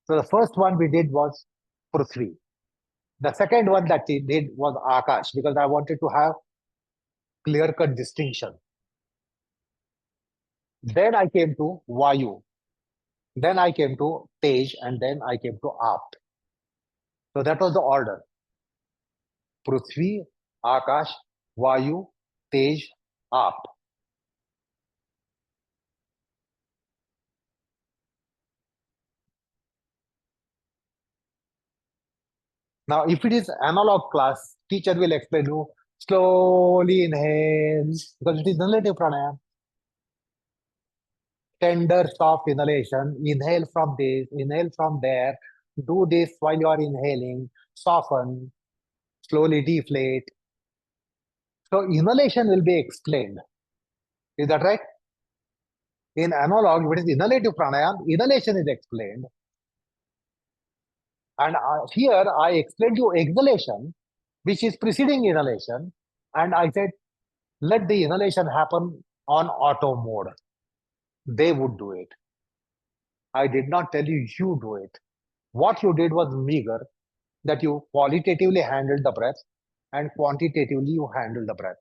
So the first one we did was Prithvi. The second one that we did was Akash because I wanted to have clear-cut distinction. Then I came to Vayu. Then I came to Tej and then I came to Apt. So that was the order. Prithvi, Akash, Vayu, Tej, Aap. Now, if it is analog class, teacher will explain you slowly inhale because it is inhalative pranayama. Tender, soft inhalation. Inhale from this, inhale from there. Do this while you are inhaling. Soften, slowly deflate. So inhalation will be explained. Is that right? In analog, if it is inhalative pranayama, inhalation is explained. And here I explained you exhalation, which is preceding inhalation. And I said, let the inhalation happen on auto mode. They would do it. I did not tell you, you do it. What you did was meager, that you qualitatively handled the breath and quantitatively you handled the breath.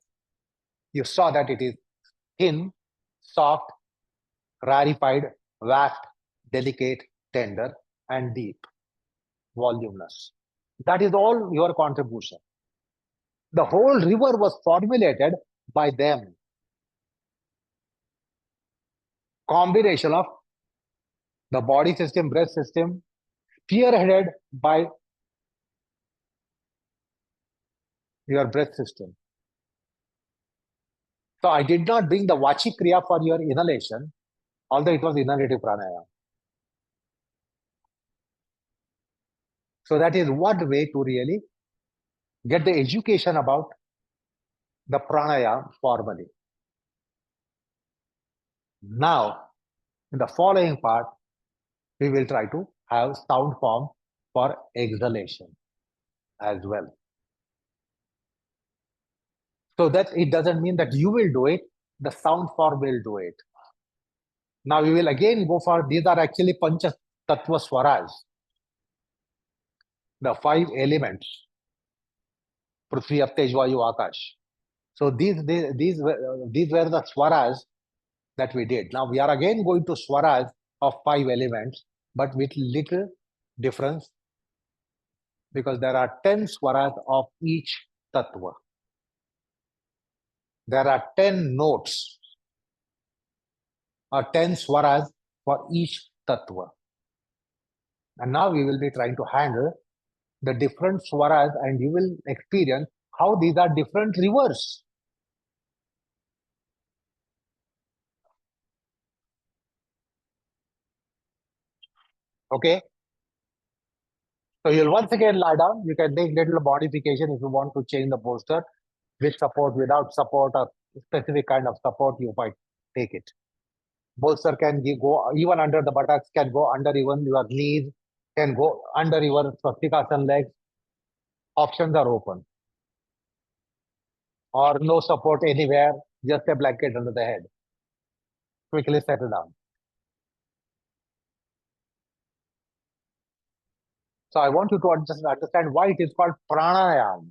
You saw that it is thin, soft, rarefied, vast, delicate, tender, and deep, voluminous. That is all your contribution. The whole river was formulated by them. Combination of the body system, breath system, spearheaded by your breath system. So I did not bring the Vachi Kriya for your inhalation, although it was inhalative pranayama. So that is one way to really get the education about the pranayama formally. Now, in the following part, we will try to have sound form for exhalation as well. So that it doesn't mean that you will do it, the sound form will do it. Now we will again go for, these are actually Pancha Tattva Swaras, the 5 elements, Prithvi, Ap, Tej, Vayu, Akash. So these were the Swaras that we did. Now we are again going to Swaras of 5 elements, but with little difference, because there are 10 Swaras of each Tattva. There are 10 notes or 10 Swaras for each Tattva. And now we will be trying to handle the different Swaras, and you will experience how these are different rivers. Okay. So you'll once again lie down. You can make little modification if you want to change the bolster with support, without support, or specific kind of support, you might take it. Bolster can go even under the buttocks, can go under even your knees, can go under your swastikasana legs. Options are open. Or no support anywhere, just a blanket under the head. Quickly settle down. So I want you to just understand why it is called pranayam,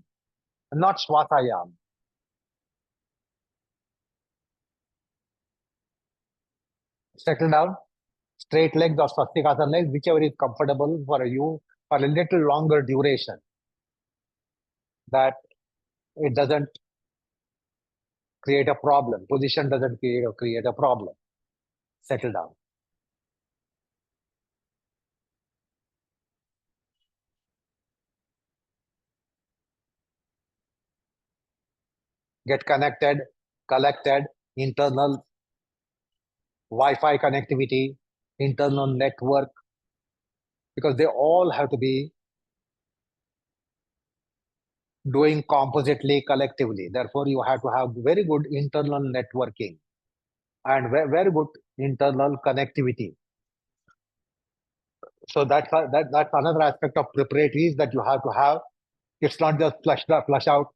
not swasayam. Settle down, straight legs or swastikasana legs, whichever is comfortable for you, for a little longer duration. That it doesn't create a problem. Position doesn't create a problem. Settle down. Get connected, collected, internal Wi-Fi connectivity, internal network, because they all have to be doing compositely, collectively. Therefore, you have to have very good internal networking and very good internal connectivity. So that's another aspect of preparatories that you have to have. It's not just flush out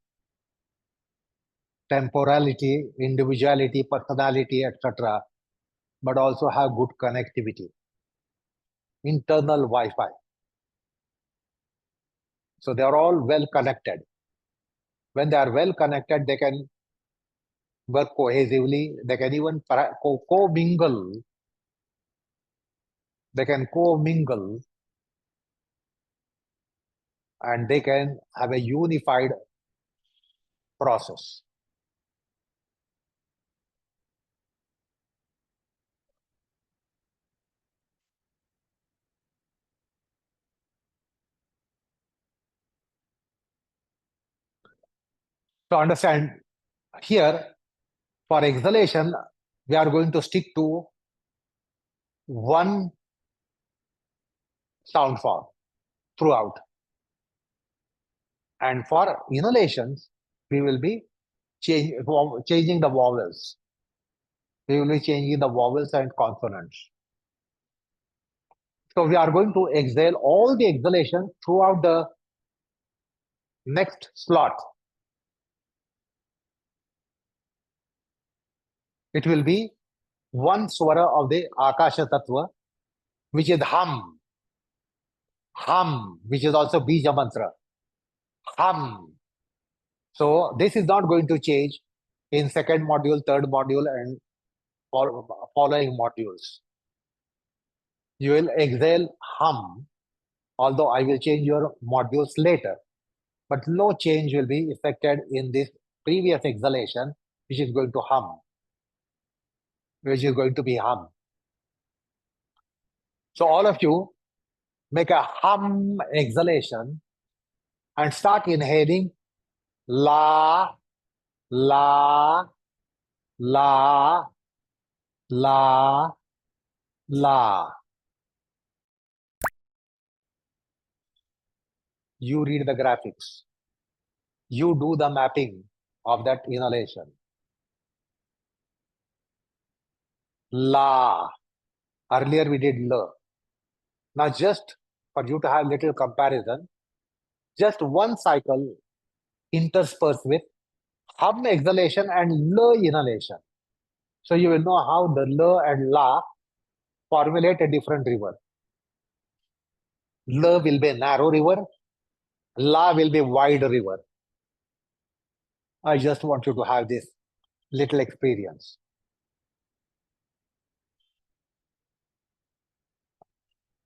temporality, individuality, personality, etc., but also have good connectivity, internal Wi-Fi. So they are all well connected. When they are well connected, they can work cohesively. They can even co-mingle. They can co-mingle, and they can have a unified process. So understand here, for exhalation, we are going to stick to one sound form throughout. And for inhalations, we will be changing the vowels. We will be changing the vowels and consonants. So we are going to exhale all the exhalation throughout the next slot. It will be one swara of the Akasha Tattva, which is hum. Hum, which is also Bija Mantra. Hum. So this is not going to change in second module, third module, and following modules. You will exhale hum, although I will change your modules later. But no change will be effected in this previous exhalation, which is going to hum, which is going to be hum. So all of you make a hum exhalation and start inhaling la, la, la, la, la. You read the graphics. You do the mapping of that inhalation. La. Earlier we did la. Now just for you to have little comparison, just one cycle interspersed with hum exhalation and la inhalation. So you will know how the la and la formulate a different river. La will be a narrow river, la will be wide river. I just want you to have this little experience.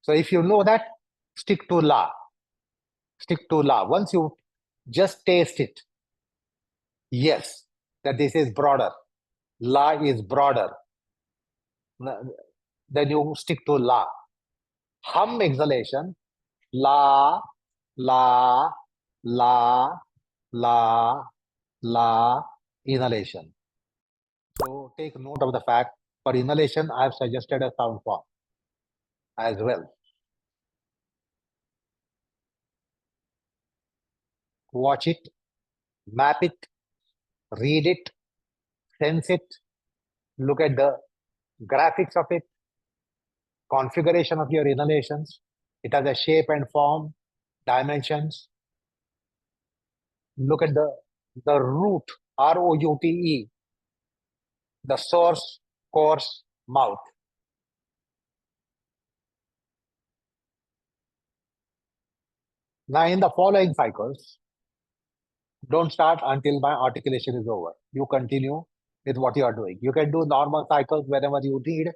So if you know that, stick to la. Stick to la. Once you just taste it, yes, that this is broader. La is broader. Then you stick to la. Hum exhalation, la, la, la, la, la, inhalation. So take note of the fact, for inhalation, I have suggested a sound form as well. Watch it, map it, read it, sense it, look at the graphics of it, configuration of your inhalations. It has a shape and form, dimensions. Look at the root, R-O-U-T-E, the source, course, mouth. Now in the following cycles, don't start until my articulation is over. You continue with what you are doing. You can do normal cycles whenever you need.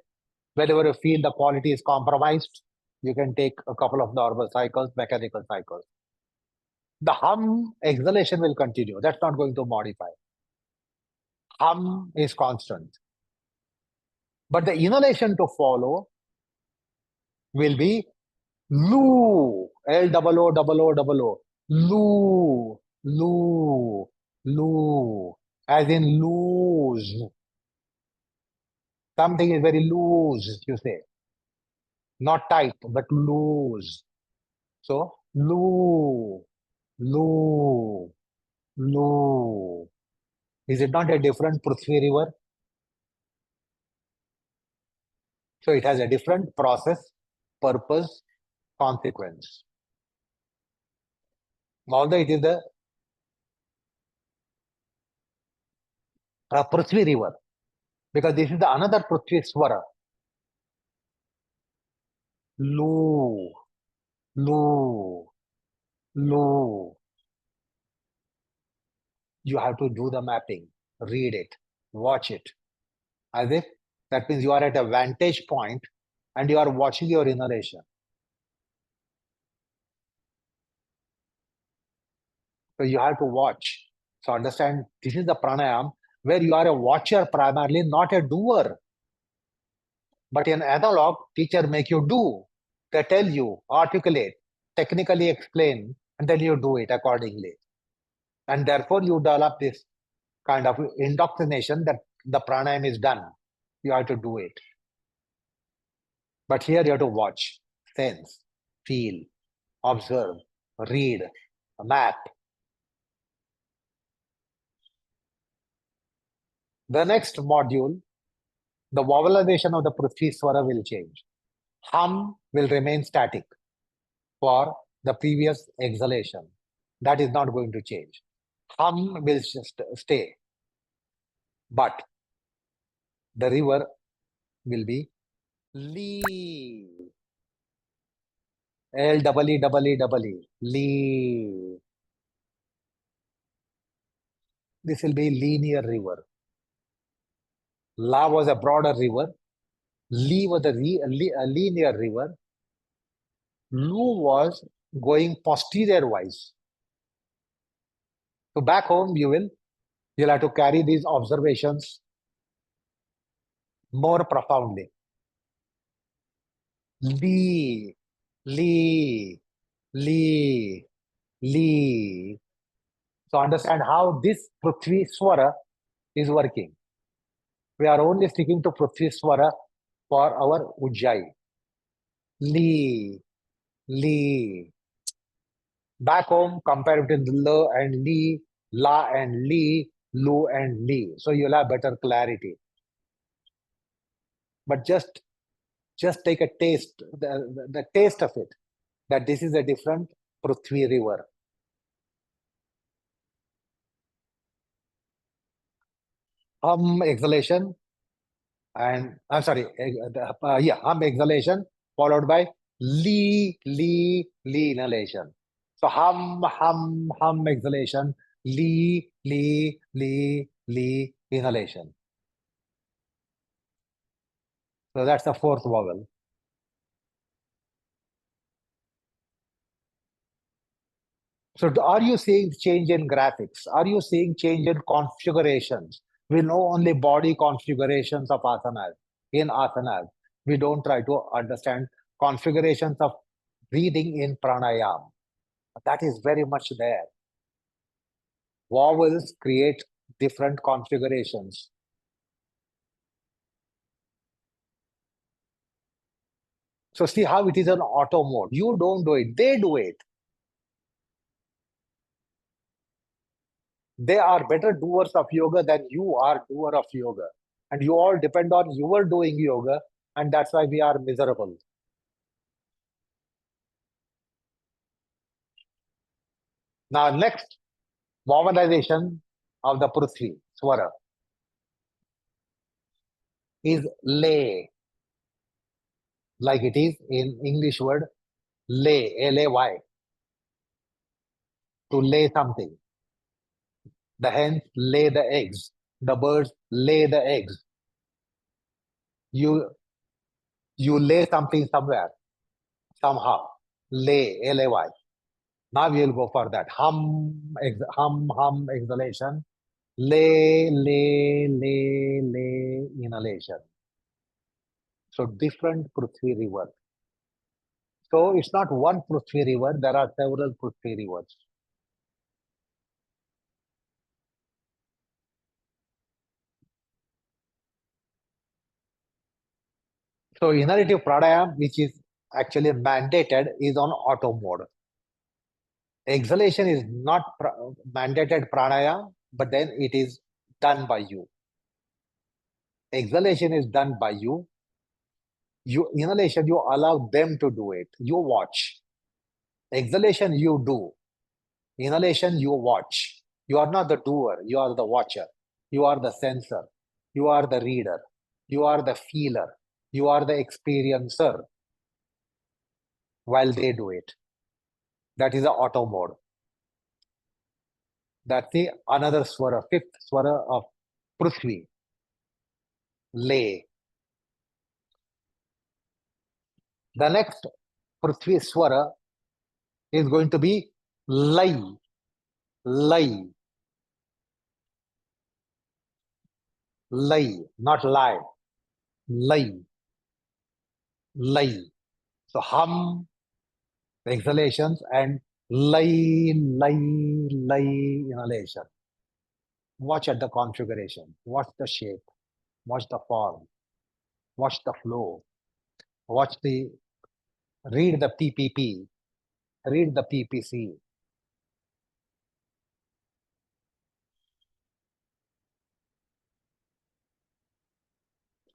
Whenever you feel the quality is compromised, you can take a couple of normal cycles, mechanical cycles. The hum exhalation will continue. That's not going to modify. Hum is constant. But the inhalation to follow will be loo, L-O-O-O-O-O, loo, loo, loo, as in lose. Something is very loose, you say. Not tight, but loose. So, loo, loo, loo. Is it not a different Prithvi river? So it has a different process, purpose, consequence. Although it is a Prithvi river, because this is the another Prithvi swara. Loo, loo, loo. You have to do the mapping, read it, watch it. As if that means you are at a vantage point and you are watching your inhalation. So you have to watch. So understand, this is the pranayam where you are a watcher primarily, not a doer. But in analog, teacher make you do. They tell you, articulate, technically explain, and then you do it accordingly. And therefore, you develop this kind of indoctrination that the pranayam is done. You have to do it. But here you have to watch, sense, feel, observe, read, map. The next module, the vowelization of the Prithvi Swara will change. Hum will remain static for the previous exhalation. That is not going to change. Hum will just stay. But the river will be Lee. L-E-E-E-E. Lee. This will be linear river. La was a broader river. Lee was a linear river. Lu was going posterior wise. So back home, you'll have to carry these observations more profoundly. Lee, Lee, Lee, Lee. So understand how this Prithvi Swara is working. We are only sticking to Prithvi Swara for our Ujjayi. Lee, Lee. Back home, compare between L and Lee, La and Lee, Lu and Lee. So you'll have better clarity. But just take a taste, the taste of it, that this is a different Prithvi river. Hum exhalation, and I'm sorry, hum exhalation followed by Lee inhalation. So hum exhalation, Lee inhalation. So that's the fourth vowel. So are you seeing change in graphics? Are you seeing change in configurations? We know only body configurations of asanas. In asanas, we don't try to understand configurations of breathing in pranayam. That is very much there. Vowels create different configurations. So see how it is an auto mode. You don't do it, they do it. They are better doers of yoga than you are doer of yoga. And you all depend on your doing yoga, and that's why we are miserable. Now, next, vowelization of the Prithvi, Swara, is lay, like it is in English word, lay, L-A-Y, to lay something. The hens lay the eggs. The birds lay the eggs. You lay something somewhere, somehow. Lay, L-A-Y. Now we will go for that. Hum, exhalation. Lay, inhalation. So different Prithvi river. So it's not one Prithvi river, there are several Prithvi rivers. So inhalative pranayam, which is actually mandated, is on auto mode. Exhalation is not mandated pranayam, but then it is done by you. Exhalation is done by you. Inhalation, you allow them to do it. You watch. Exhalation, you do. Inhalation, you watch. You are not the doer, you are the watcher. You are the sensor. You are the reader. You are the feeler. You are the experiencer while they do it. That is the auto mode. That's the another swara, fifth swara of Prithvi. Lay. The next Prithvi swara is going to be Lai. Lai. Lie, not lie. Lie, lie. So hum, exhalations, and lie, lie, lie, inhalation. Watch at the configuration. Watch the shape. Watch the form. Watch the flow. Watch the, read the PPP. Read the PPC.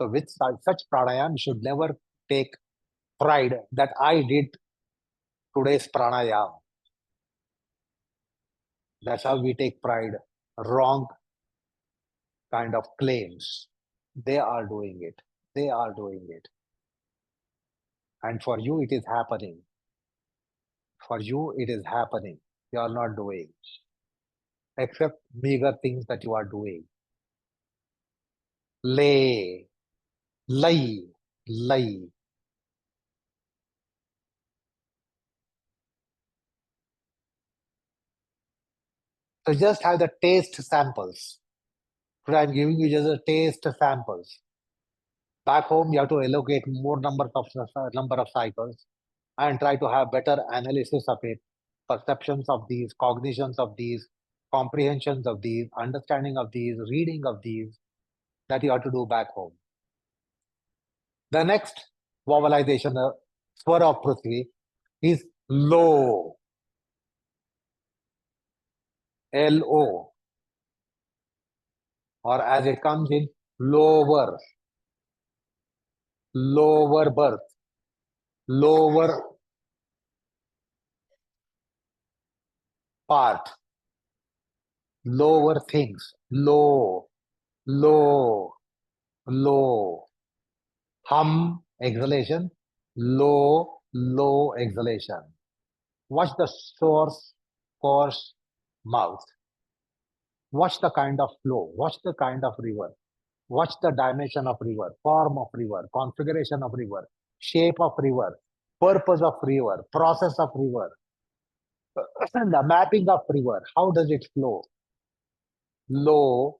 So with such pranayam, you should never take pride that I did today's pranayam. That's how we take pride. Wrong kind of claims. They are doing it. They are doing it. And for you, it is happening. For you, it is happening. You are not doing. Except meager things that you are doing. Lay, lie, lie. So just have the taste samples. Today I'm giving you just the taste samples. Back home, you have to allocate more number of cycles and try to have better analysis of it, perceptions of these, cognitions of these, comprehensions of these, understanding of these, reading of these, that you have to do back home. The next vowelization, the swara of Prithvi, is low. L-O. Or as it comes in lower, lower birth, lower part, lower things, low, low, low. Hum, exhalation, low, low exhalation. Watch the source, course, mouth. Watch the kind of flow. Watch the kind of river. Watch the dimension of river, form of river, configuration of river, shape of river, purpose of river, process of river, the mapping of river. How does it flow? Low,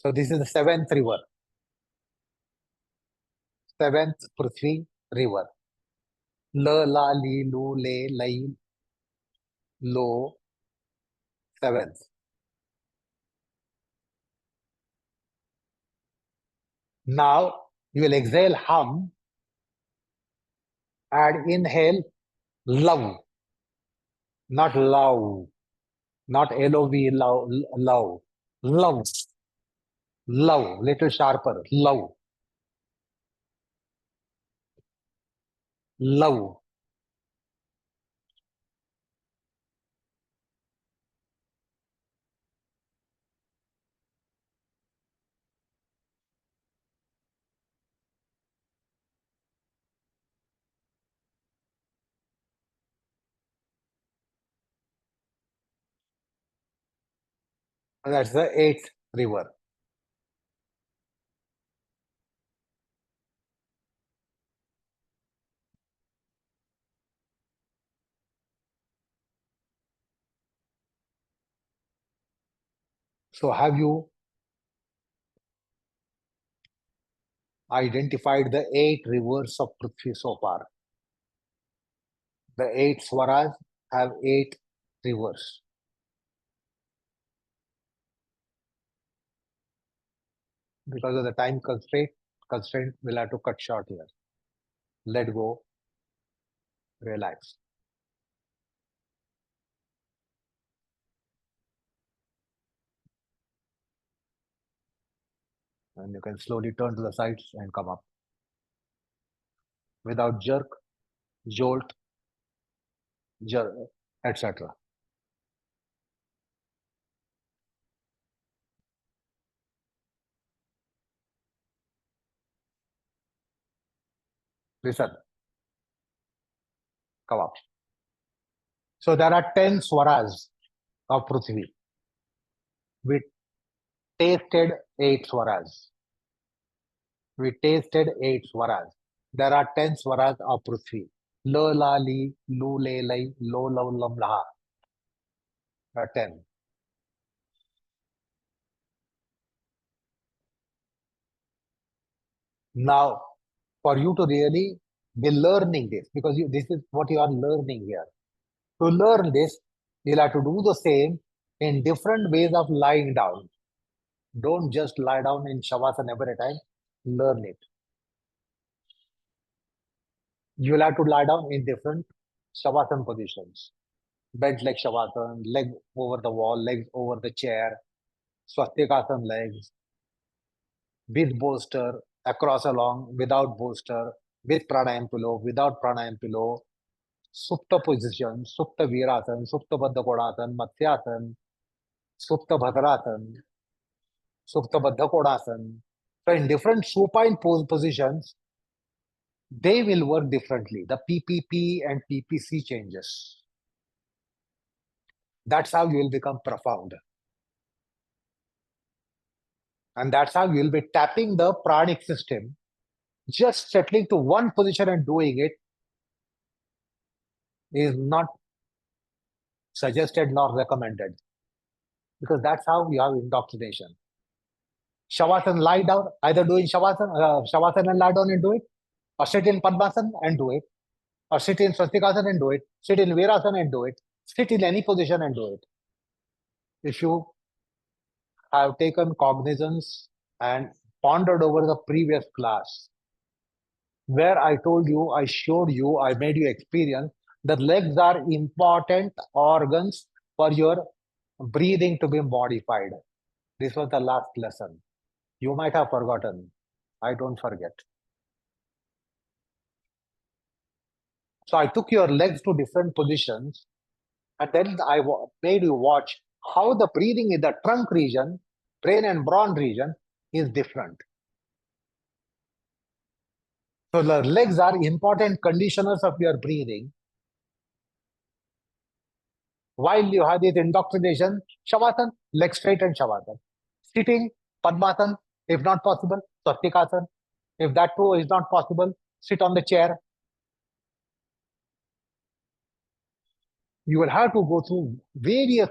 so this is the seventh river, seventh Prithvi river. La, la, li, lu, le, lai, lo, seventh. Now you will exhale hum and inhale love, not love, not L-O-V, love, love, love, love, little sharper, love, love. That's the eighth river. So have you identified the eight rivers of Prithvi so far? The eight swaras have eight rivers. Because of the time constraint, we'll have to cut short here. Let go, relax. And you can slowly turn to the sides and come up. Without jerk, jolt, jerk, etc. Listen, come up. So there are 10 swaras of Prithvi. We tasted 8 swaras. We tasted 8 swaras. There are 10 swaras of Prithvi. Lo, la, li, lu, le, lai, lo, lo, lam, laha. There are 10. Now, for you to really be learning this, because this is what you are learning here. To learn this, you'll have to do the same in different ways of lying down. Don't just lie down in Shavasana every time. Learn it. You'll have to lie down in different Shavasana positions. Bent leg Shavasana, leg over the wall, legs over the chair, Swastikasana legs, with bolster, across along, without bolster, with pranayam pillow, without pranayam pillow, Supta position, Supta Virasana, Supta Baddha Kodasana, Matsyasana, Supta Bhadrasana, Supta Baddha Kodasana. So in different supine positions, they will work differently. The PPP and PPC changes. That's how you will become profound. And that's how you will be tapping the pranic system. Just settling to one position and doing it is not suggested nor recommended. Because that's how you have indoctrination. Shavasana, lie down, either doing Shavasana and lie down and do it, or sit in Padmasana and do it, or sit in Swastikasana and do it, sit in Virasana and do it, sit in any position and do it. If you have taken cognizance and pondered over the previous class, where I told you, I showed you, I made you experience that legs are important organs for your breathing to be modified. This was the last lesson. You might have forgotten. I don't forget. So I took your legs to different positions, and then I made you watch how the breathing in the trunk region, brain and brawn region is different. So the legs are important conditioners of your breathing. While you have this indoctrination, Shavasana, leg straight and Shavasana. Sitting, Padmasana, if not possible, Swastikasana. If that too is not possible, sit on the chair. You will have to go through various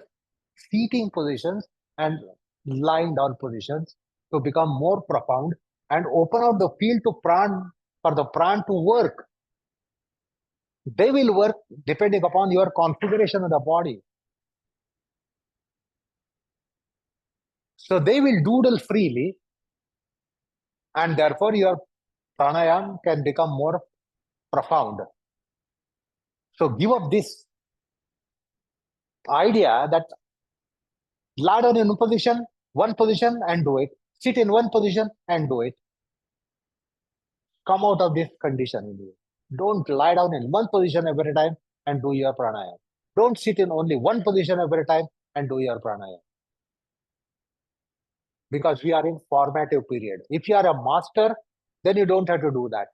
seating positions and lying down positions to become more profound and open out the field to pran, for the pran to work. They will work depending upon your configuration of the body. So they will doodle freely, and therefore your pranayam can become more profound. So give up this idea that lie down in one position and do it. Sit in one position and do it. Come out of this condition. Don't lie down in one position every time and do your pranayam. Don't sit in only one position every time and do your pranayam. Because we are in formative period. If you are a master, then you don't have to do that.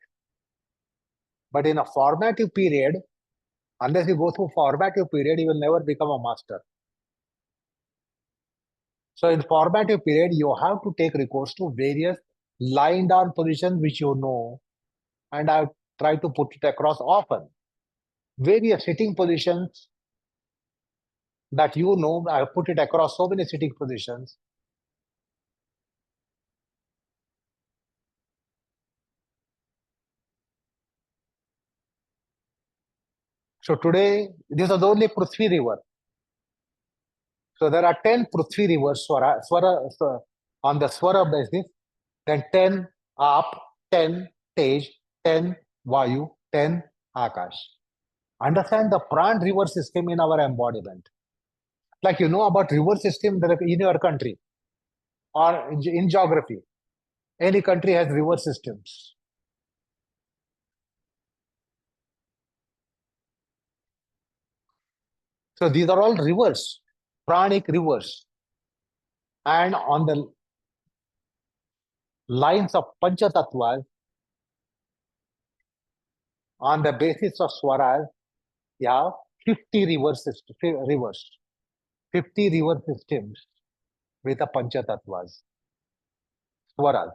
But in a formative period, unless you go through formative period, you will never become a master. So in formative period, you have to take recourse to various lying down positions which you know, and I try to put it across often. Various sitting positions that you know, I put it across so many sitting positions. So today, this is only Prithvi river. So there are 10 Prithvi rivers on the swara basis, then 10 up, 10 tej, 10 vayu, 10 akash. Understand the pran river system in our embodiment. Like you know about river system in your country or in geography. Any country has river systems. So these are all rivers, pranic rivers. And on the lines of Panchatattvas, On the basis of swaras, you have 50 rivers, 50 river systems with the Panchatattvas, swaras.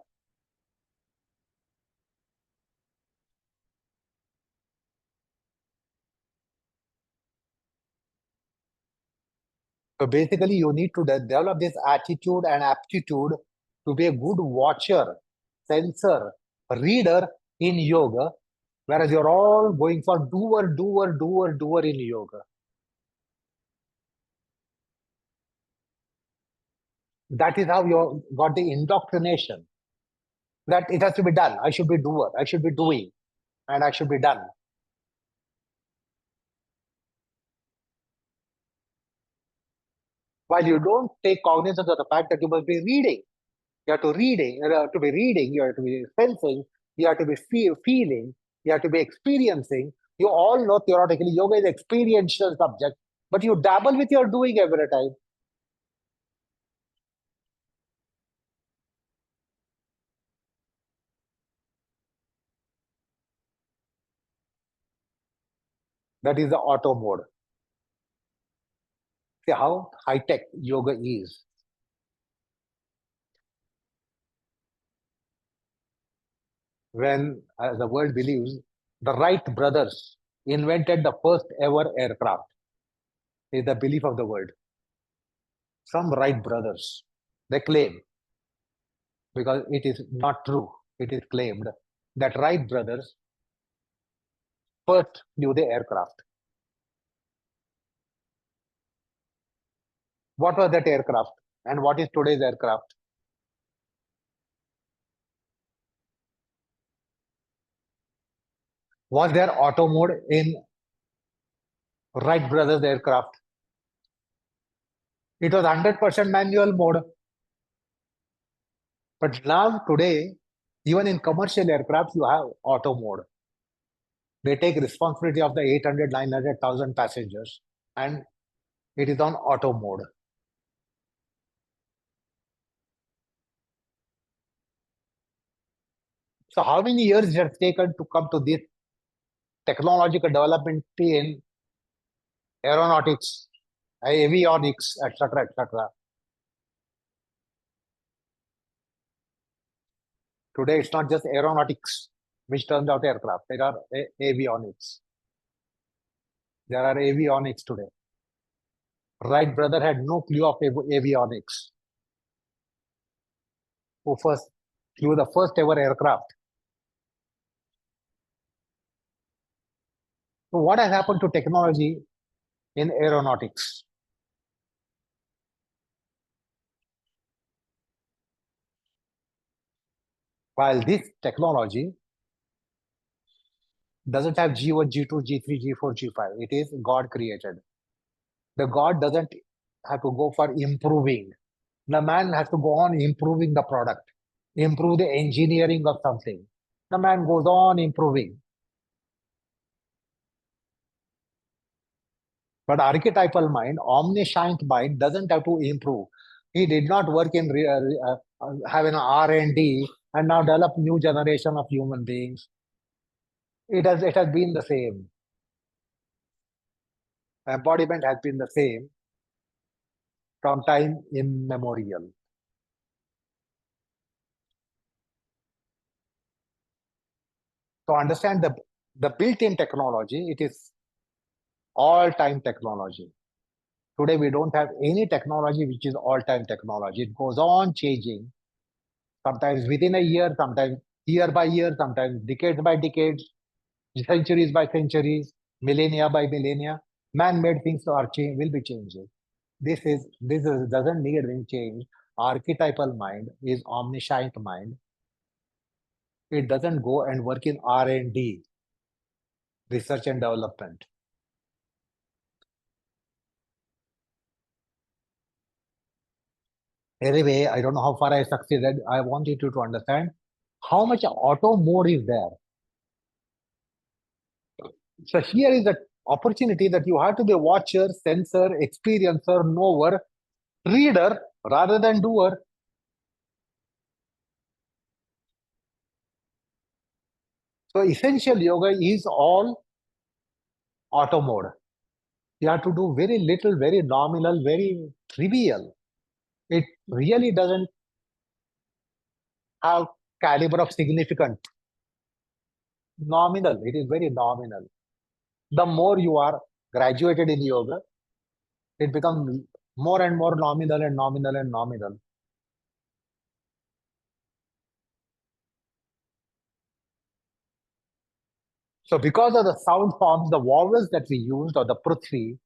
So basically, you need to develop this attitude and aptitude to be a good watcher, sensor, reader in yoga, whereas you're all going for doer, doer, doer, doer in yoga. That is how you got the indoctrination that it has to be done. I should be doer, I should be doing, and I should be done. While you don't take cognizance of the fact that you must be reading. You have to reading, you have to be reading, you have to be sensing, you have to be feeling, you have to be experiencing. You all know theoretically yoga is experiential subject, but you dabble with your doing every time. That is the auto mode. See how high-tech yoga is. When the world believes the Wright brothers invented the first ever aircraft, is the belief of the world. Some Wright brothers, they claim, because it is not true, it is claimed that Wright brothers first flew the aircraft. What was that aircraft? And what is today's aircraft? Was there auto mode in Wright brothers aircraft? It was 100% manual mode. But now today, even in commercial aircraft, you have auto mode. They take responsibility of the 800, 900,000 passengers, and it is on auto mode. So how many years it has taken to come to this technological development in aeronautics, avionics, etc., etc.? Today, it's not just aeronautics which turns out aircraft. There are avionics. There are avionics today. Wright brother had no clue of avionics. Who first flew the first ever aircraft. So what has happened to technology in aeronautics? While this technology doesn't have G1, G2, G3, G4, G5, it is God created. The God doesn't have to go for improving. The man has to go on improving the product, improve the engineering of something. The man goes on improving. But archetypal mind, omniscient mind, doesn't have to improve. He did not work in have an R&D and now develop new generation of human beings. It has been the same. Embodiment has been the same from time immemorial. To understand the built-in technology, it is all-time technology. Today, we don't have any technology which is all-time technology. It goes on changing, sometimes within a year, sometimes year by year, sometimes decades by decades, centuries by centuries, millennia by millennia. Man-made things will be changing. This doesn't need any change. Archetypal mind is omniscient mind. It doesn't go and work in R&D, research and development. Anyway, I don't know how far I succeeded. I wanted you to understand how much auto mode is there. So here is the opportunity that you have to be a watcher, sensor, experiencer, knower, reader rather than doer. So essential yoga is all auto mode. You have to do very little, very nominal, very trivial. It really doesn't have caliber of significant. Nominal. It is very nominal. The more you are graduated in yoga, it becomes more and more nominal and nominal and nominal. So because of the sound forms, the vowels that we used or the prithvi,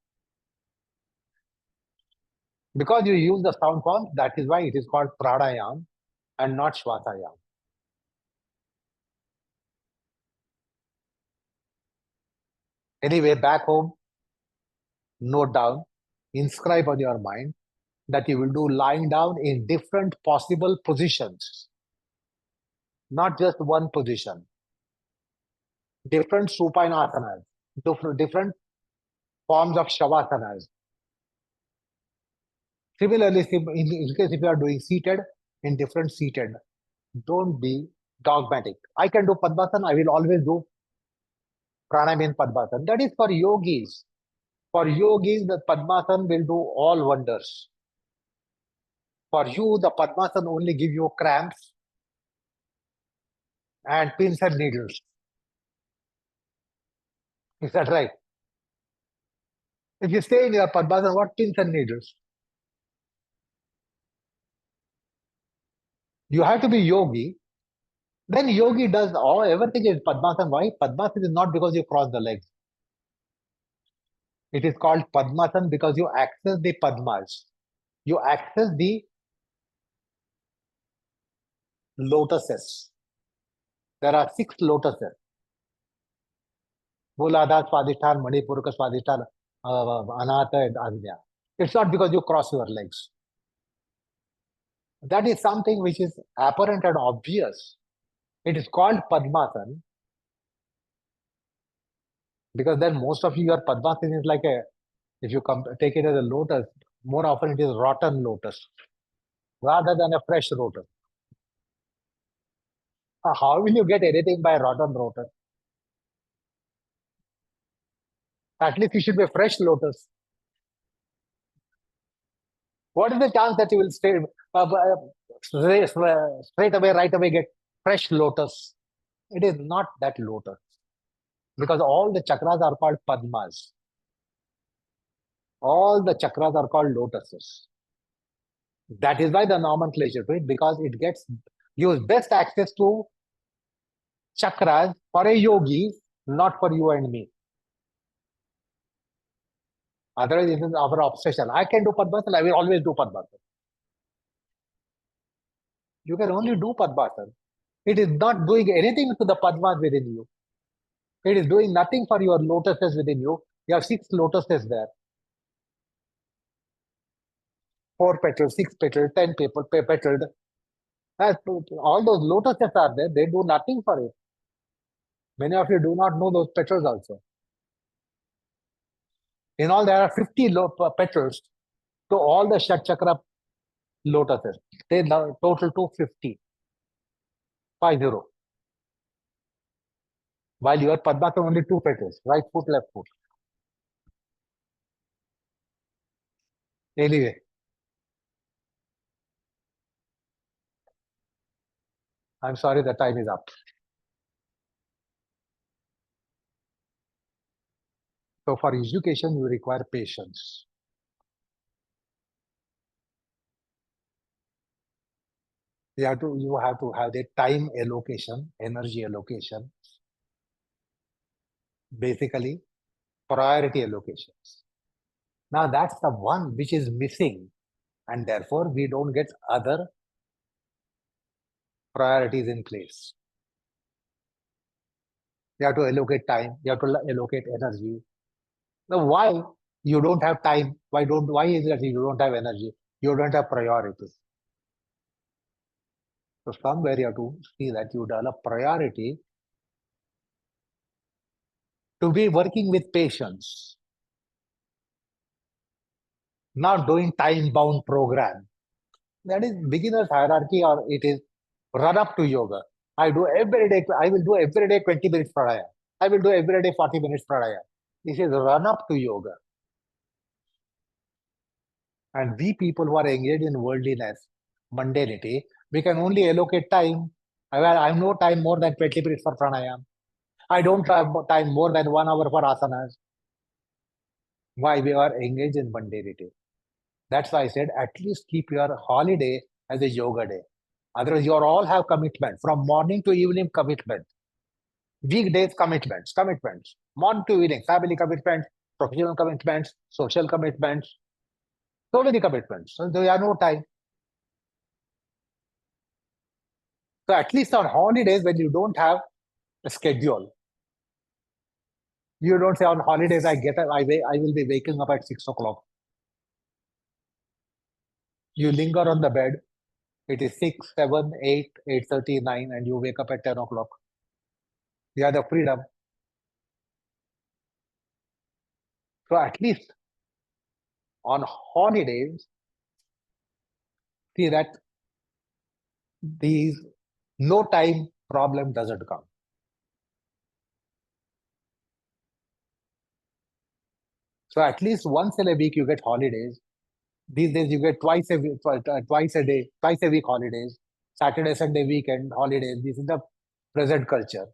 because you use the sound forms, that is why it is called pranayam and not shvasayam. Anyway, back home, note down, inscribe on your mind that you will do lying down in different possible positions, not just one position. Different supine asanas, different forms of shavasanas. Similarly, in case if you are doing seated, in different seated, don't be dogmatic. I can do Padmasana, I will always do pranayam in Padmasana. That is for yogis. For yogis, the Padmasana will do all wonders. For you, the Padmasana only give you cramps and pins and needles. Is that right? If you stay in your Padmasana, what pins and needles? You have to be yogi. Then yogi does all everything is Padmasana. Why? Padmasana is not because you cross the legs. It is called Padmasana because you access the Padmas. You access the lotuses. There are 6 lotuses. Muladhara, Swadhisthana, Manipuraka, Swadhisthana, Anahata, and Ajna. It's not because you cross your legs. That is something which is apparent and obvious. It is called Padmasana because then most of your Padmasana is like if you take it as a lotus, more often it is rotten lotus rather than a fresh lotus. How will you get anything by rotten lotus? At least it should be a fresh lotus. What is the chance that you will straight away, right away get fresh lotus? It is not that lotus because all the chakras are called padmas. All the chakras are called lotuses. That is why the nomenclature to it, because it gives best access to chakras for a yogi, not for you and me. Otherwise, it is our obsession. I can do Padmasana, I will always do Padmasana. You can only do Padmasana. It is not doing anything to the Padmas within you. It is doing nothing for your lotuses within you. You have 6 lotuses there. 4 petals, 6 petals, 10 petaled. All those lotuses are there. They do nothing for it. Many of you do not know those petals also. In all, there are 50 petals to all the Shat Chakra lotuses. They total to 50. 50. While your Padmasana only 2 petals, right foot, left foot. Anyway, I'm sorry the time is up. So for education, you require patience. You have to have the time allocation, energy allocation, basically priority allocations. Now that's the one which is missing, and therefore we don't get other priorities in place. You have to allocate time, you have to allocate energy. Now why you don't have time? Why is it that you don't have energy? You don't have priorities. So somewhere you have to see that you develop priority to be working with patience, not doing time-bound program. That is beginner's hierarchy, or it is run up to yoga. I do every day. I will do every day 20 minutes pranayama. I will do every day 40 minutes pranayama. This is run up to yoga. And we people who are engaged in worldliness, mundanity, we can only allocate time. I have no time more than 20 minutes for pranayama. I don't have time more than 1 hour for asanas. Why? We are engaged in mundanity. That's why I said at least keep your holiday as a yoga day. Otherwise, you all have commitment from morning to evening commitment. Weekdays commitments. Morning to evening, family commitments, professional commitments, social commitments. So many commitments. So there are no time. So at least on holidays when you don't have a schedule, you don't say on holidays I will be waking up at 6 o'clock. You linger on the bed. It is 6, 7, 8, 8:30, 9, and you wake up at 10 o'clock. You have the freedom. So at least on holidays, see that these no time problem doesn't come. So at least once in a week you get holidays. These days you get twice a week, twice a week holidays. Saturday, Sunday, weekend holidays. This is the present culture.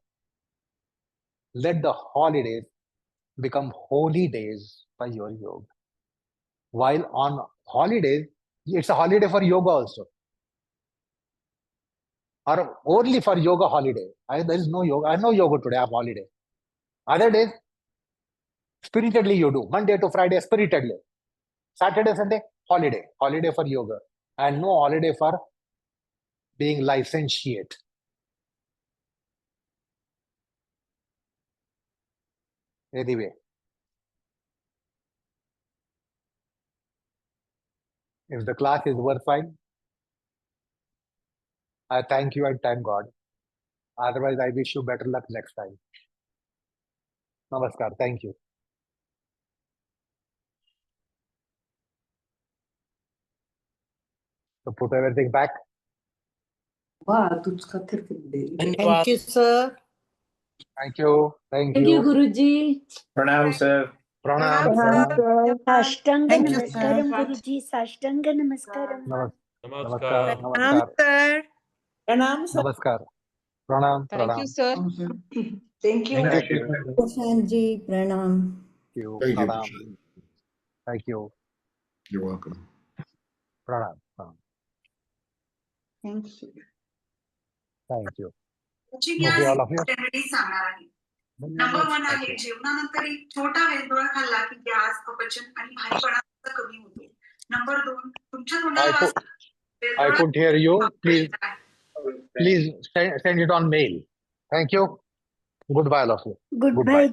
Let the holidays become holy days for your yoga. While on holidays, it's a holiday for yoga also. Or only for yoga holiday. There is no yoga. I have no yoga today. I have holiday. Other days, spiritedly you do. Monday to Friday, spiritedly. Saturday, Sunday, holiday. Holiday for yoga. And no holiday for being licentiate. Anyway. If the class is worthwhile, I thank you and thank God. Otherwise, I wish you better luck next time. Namaskar. Thank you. So put everything back. Thank you, sir. Thank you. Thank Thank you, you. Guruji. Pranam, sir. Pranam. Pranam, Pranam. Saštanga Thank you, namaskaram, sir. Guruji. Saštanga namaskaram. Namaskar. Pranam, Namaskar. sir. Pranam, sir. Namaskar. Pranam. Thank you, Pranam. sir. Thank you. Thank you. Prashantji, pranam. Thank you. Thank you, Pranam. Prashant. Thank you. You're welcome. Pranam. Pranam. Thank you. Thank you. Me Okay, आज all of you. Remedy सांगणार आहे. Number 1 आहे Okay. जेवणानंतर एक छोटा वेलदोळा खाल्ला की gas अपचन आणि भारीपणा कमी होतो. नंबर 2 तुमच्या तोंडाला वास I couldn't hear you. Please send it on mail. Thank you. Goodbye, all of you. Goodbye.